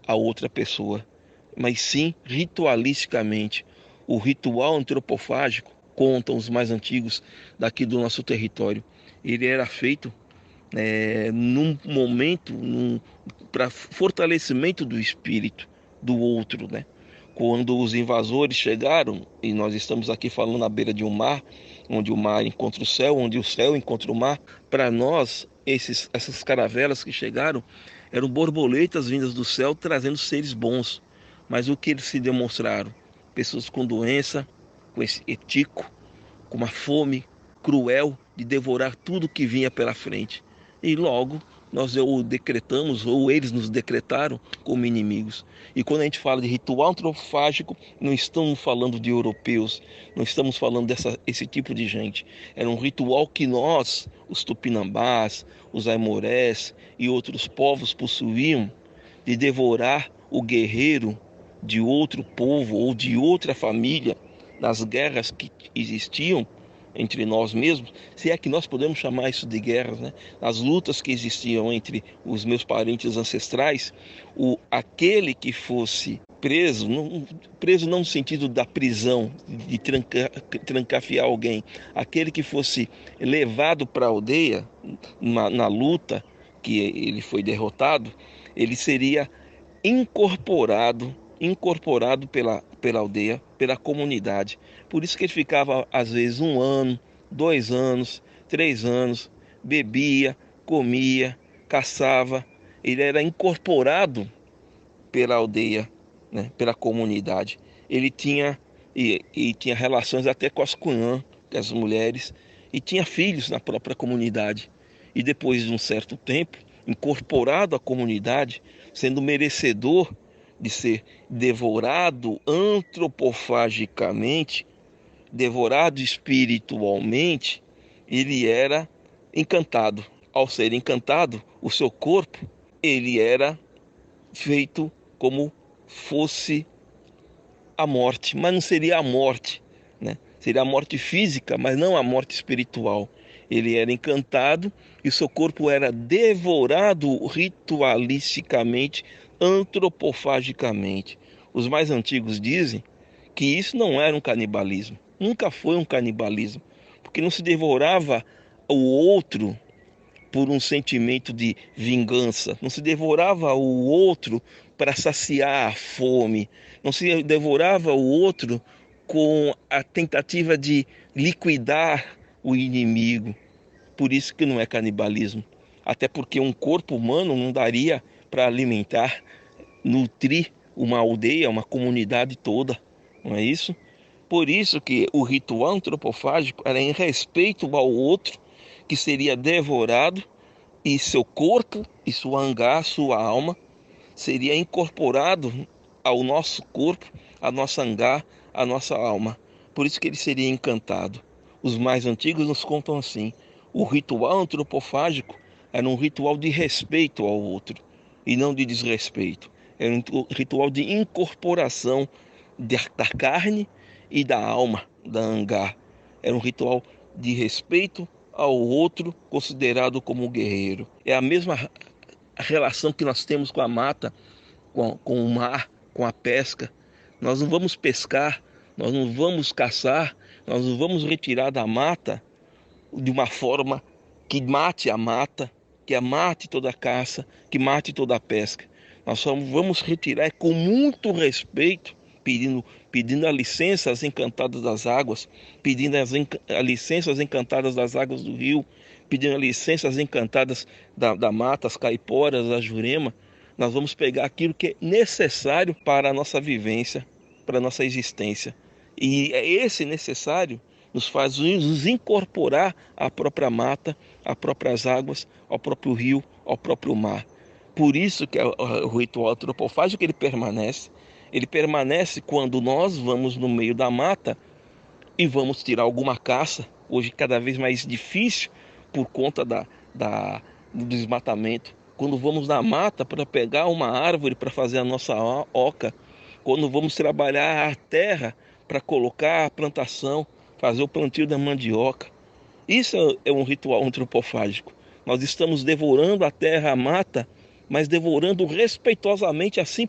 a outra pessoa, mas sim ritualisticamente. O ritual antropofágico, contam os mais antigos daqui do nosso território, ele era feito num momento para fortalecimento do espírito do outro, né? Quando os invasores chegaram, e nós estamos aqui falando à beira de um mar, onde o mar encontra o céu, onde o céu encontra o mar, para nós, essas caravelas que chegaram eram borboletas vindas do céu trazendo seres bons. Mas o que eles se demonstraram? Pessoas com doença, com esse etico, com uma fome cruel de devorar tudo que vinha pela frente. E logo nós o decretamos, ou eles nos decretaram como inimigos. E quando a gente fala de ritual antropofágico, não estamos falando de europeus, não estamos falando desse tipo de gente. Era um ritual que nós, os tupinambás, os aimorés e outros povos possuíam, de devorar o guerreiro de outro povo ou de outra família nas guerras que existiam entre nós mesmos, se é que nós podemos chamar isso de guerras, né? As lutas que existiam entre os meus parentes ancestrais, aquele que fosse preso não no sentido da prisão, de trancafiar alguém, aquele que fosse levado para a aldeia na luta, que ele foi derrotado, ele seria incorporado pela aldeia, pela comunidade. Por isso que ele ficava, às vezes, 1 ano, 2 anos, 3 anos, bebia, comia, caçava. Ele era incorporado pela aldeia, né, pela comunidade. Ele tinha relações até com as cunhãs, com as mulheres, e tinha filhos na própria comunidade. E depois de um certo tempo, incorporado à comunidade, sendo merecedor de ser devorado antropofagicamente, devorado espiritualmente, ele era encantado. Ao ser encantado, o seu corpo, ele era feito como fosse a morte, mas não seria a morte, né? Seria a morte física, mas não a morte espiritual. Ele era encantado e o seu corpo era devorado ritualisticamente, antropofagicamente. Os mais antigos dizem que isso não era um canibalismo, nunca foi um canibalismo, porque não se devorava o outro por um sentimento de vingança, não se devorava o outro para saciar a fome, não se devorava o outro com a tentativa de liquidar o inimigo. Por isso que não é canibalismo, até porque um corpo humano não daria para alimentar, nutrir uma aldeia, uma comunidade toda, não é isso? Por isso que o ritual antropofágico era em respeito ao outro, que seria devorado, e seu corpo, e sua angá, sua alma, seria incorporado ao nosso corpo, à nossa angá, à nossa alma, Por isso que ele seria encantado. Os mais antigos nos contam assim: o ritual antropofágico era um ritual de respeito ao outro e não de desrespeito. Era um ritual de incorporação da carne e da alma da Angar. Era um ritual de respeito ao outro, considerado como guerreiro. É a mesma relação que nós temos com a mata, com o mar, com a pesca. Nós não vamos pescar, nós não vamos caçar, nós não vamos retirar da mata de uma forma que mate a mata, que mate toda a caça, que mate toda a pesca. Nós só vamos retirar com muito respeito, pedindo a licença às encantadas das águas, pedindo a licença às encantadas das águas do rio, pedindo a licença às encantadas da mata, as caiporas, a jurema. Nós vamos pegar aquilo que é necessário para a nossa vivência, para a nossa existência. E é esse necessário nos faz nos incorporar à própria mata, às próprias águas, ao próprio rio, ao próprio mar. Por isso que o ritual antropofágico ele permanece. Ele permanece quando nós vamos no meio da mata e vamos tirar alguma caça, hoje cada vez mais difícil por conta do desmatamento. Quando vamos na mata para pegar uma árvore para fazer a nossa oca, quando vamos trabalhar a terra para colocar a plantação, fazer o plantio da mandioca. Isso é um ritual antropofágico. Nós estamos devorando a terra, a mata, mas devorando respeitosamente, assim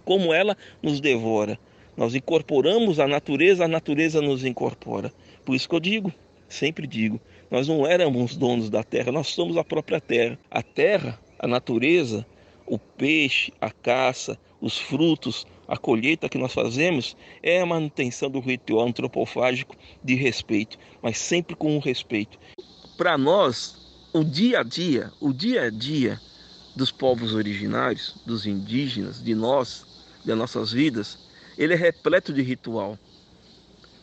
como ela nos devora. Nós incorporamos a natureza nos incorpora. Por isso que eu sempre digo, nós não éramos donos da terra, nós somos a própria terra. A terra, a natureza, o peixe, a caça, os frutos, a colheita que nós fazemos é a manutenção do ritual antropofágico de respeito, mas sempre com um respeito. Para nós, o dia a dia dos povos originários, dos indígenas, de nós, das nossas vidas, ele é repleto de ritual.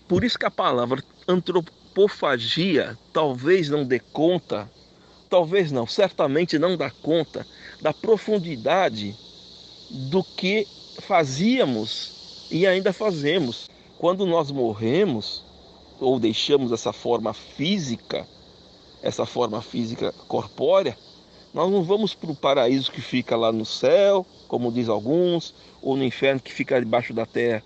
Por isso que a palavra antropofagia talvez não dê conta, certamente não dá conta da profundidade do que fazíamos e ainda fazemos. Quando nós morremos ou deixamos essa forma física corpórea, nós não vamos para o paraíso que fica lá no céu, como diz alguns, ou no inferno que fica debaixo da terra.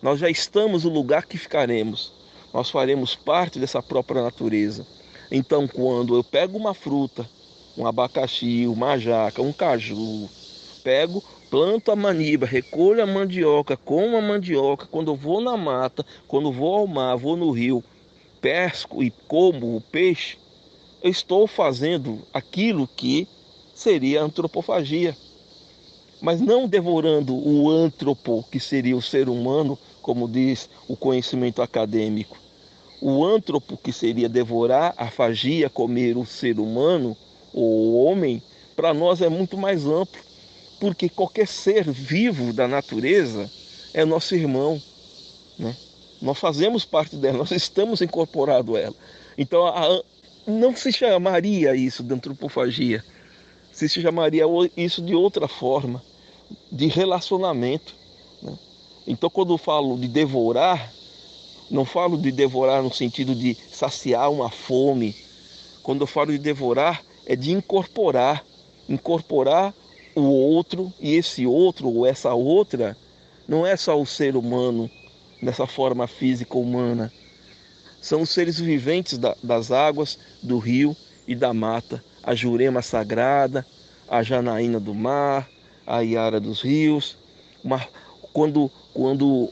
Nós já estamos no lugar que ficaremos. Nós faremos parte dessa própria natureza. Então, quando eu pego uma fruta, um abacaxi, uma jaca, um caju, planto a maniba, recolho a mandioca, como a mandioca, quando eu vou na mata, quando vou ao mar, vou no rio, pesco e como o peixe, eu estou fazendo aquilo que seria antropofagia. Mas não devorando o antropo, que seria o ser humano, como diz o conhecimento acadêmico. O antropo, que seria devorar, a fagia, comer o ser humano, o homem, para nós é muito mais amplo, porque qualquer ser vivo da natureza é nosso irmão, né? Nós fazemos parte dela, nós estamos incorporados a ela. Então, não se chamaria isso de antropofagia, se chamaria isso de outra forma, de relacionamento, né? Então, quando eu falo de devorar, não falo de devorar no sentido de saciar uma fome. Quando eu falo de devorar, é de incorporar o outro, e esse outro ou essa outra não é só o ser humano nessa forma física humana. São os seres viventes das águas, do rio e da mata. A jurema sagrada, a janaína do mar, a iara dos rios. Quando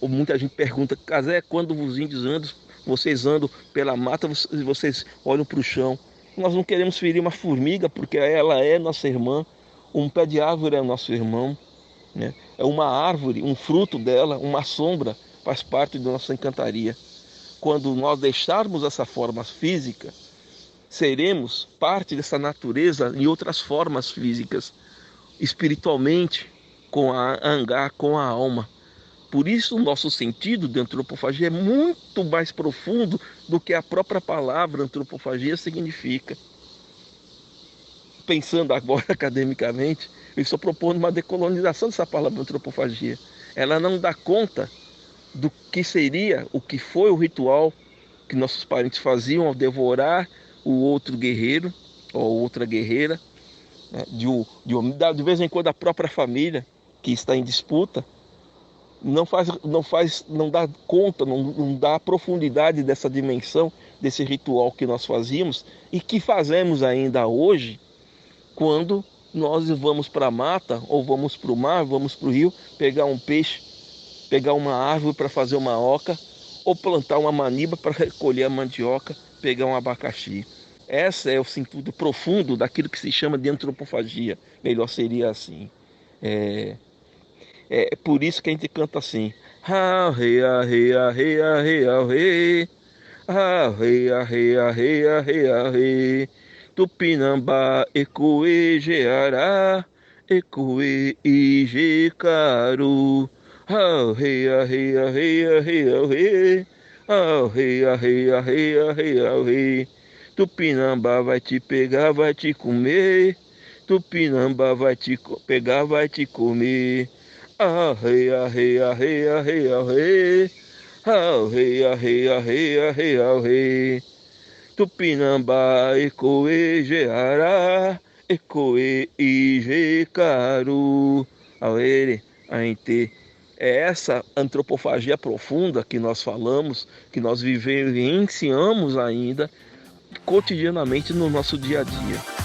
muita gente pergunta, Casé, quando os índios vocês andam pela mata, vocês olham para o chão. Nós não queremos ferir uma formiga, porque ela é nossa irmã. Um pé de árvore é nosso irmão, né? É uma árvore, um fruto dela, uma sombra, faz parte da nossa encantaria. Quando nós deixarmos essa forma física, seremos parte dessa natureza em outras formas físicas, espiritualmente, com a Angar, com a alma. Por isso o nosso sentido de antropofagia é muito mais profundo do que a própria palavra antropofagia significa. Pensando agora academicamente, eu estou propondo uma decolonização dessa palavra antropofagia. Ela não dá conta do que seria, o que foi o ritual que nossos parentes faziam ao devorar o outro guerreiro ou outra guerreira, né? De vez em quando a própria família que está em disputa não dá conta, não dá profundidade dessa dimensão, desse ritual que nós fazíamos e que fazemos ainda hoje, quando nós vamos para a mata, ou vamos para o mar, vamos para o rio, pegar um peixe, pegar uma árvore para fazer uma oca, ou plantar uma maniba para recolher a mandioca, pegar um abacaxi. Esse é o sentido profundo daquilo que se chama de antropofagia. Melhor seria assim. É por isso que a gente canta assim. Ha, re, a, re, a, re, a, re, a, re. Ha, re, a, re, a, re, a, re, a, re. Tupinambá, ecoe, geará, ecoe, ijecaru. Ha, re, a, re, a, re, a, re, a, re. Ha, re, a, re, a, re, a, re, a, re. Tupinambá vai te pegar, vai te comer. Tupinambá vai te pegar, vai te comer. Arre, arre, arre, arre, arre. Arre, arre, arre, arre, arre. Tupinambá, ecoe, geará, ecoe, ijecaru. Aere, aente. É essa antropofagia profunda que nós falamos, que nós vivenciamos ainda cotidianamente no nosso dia a dia.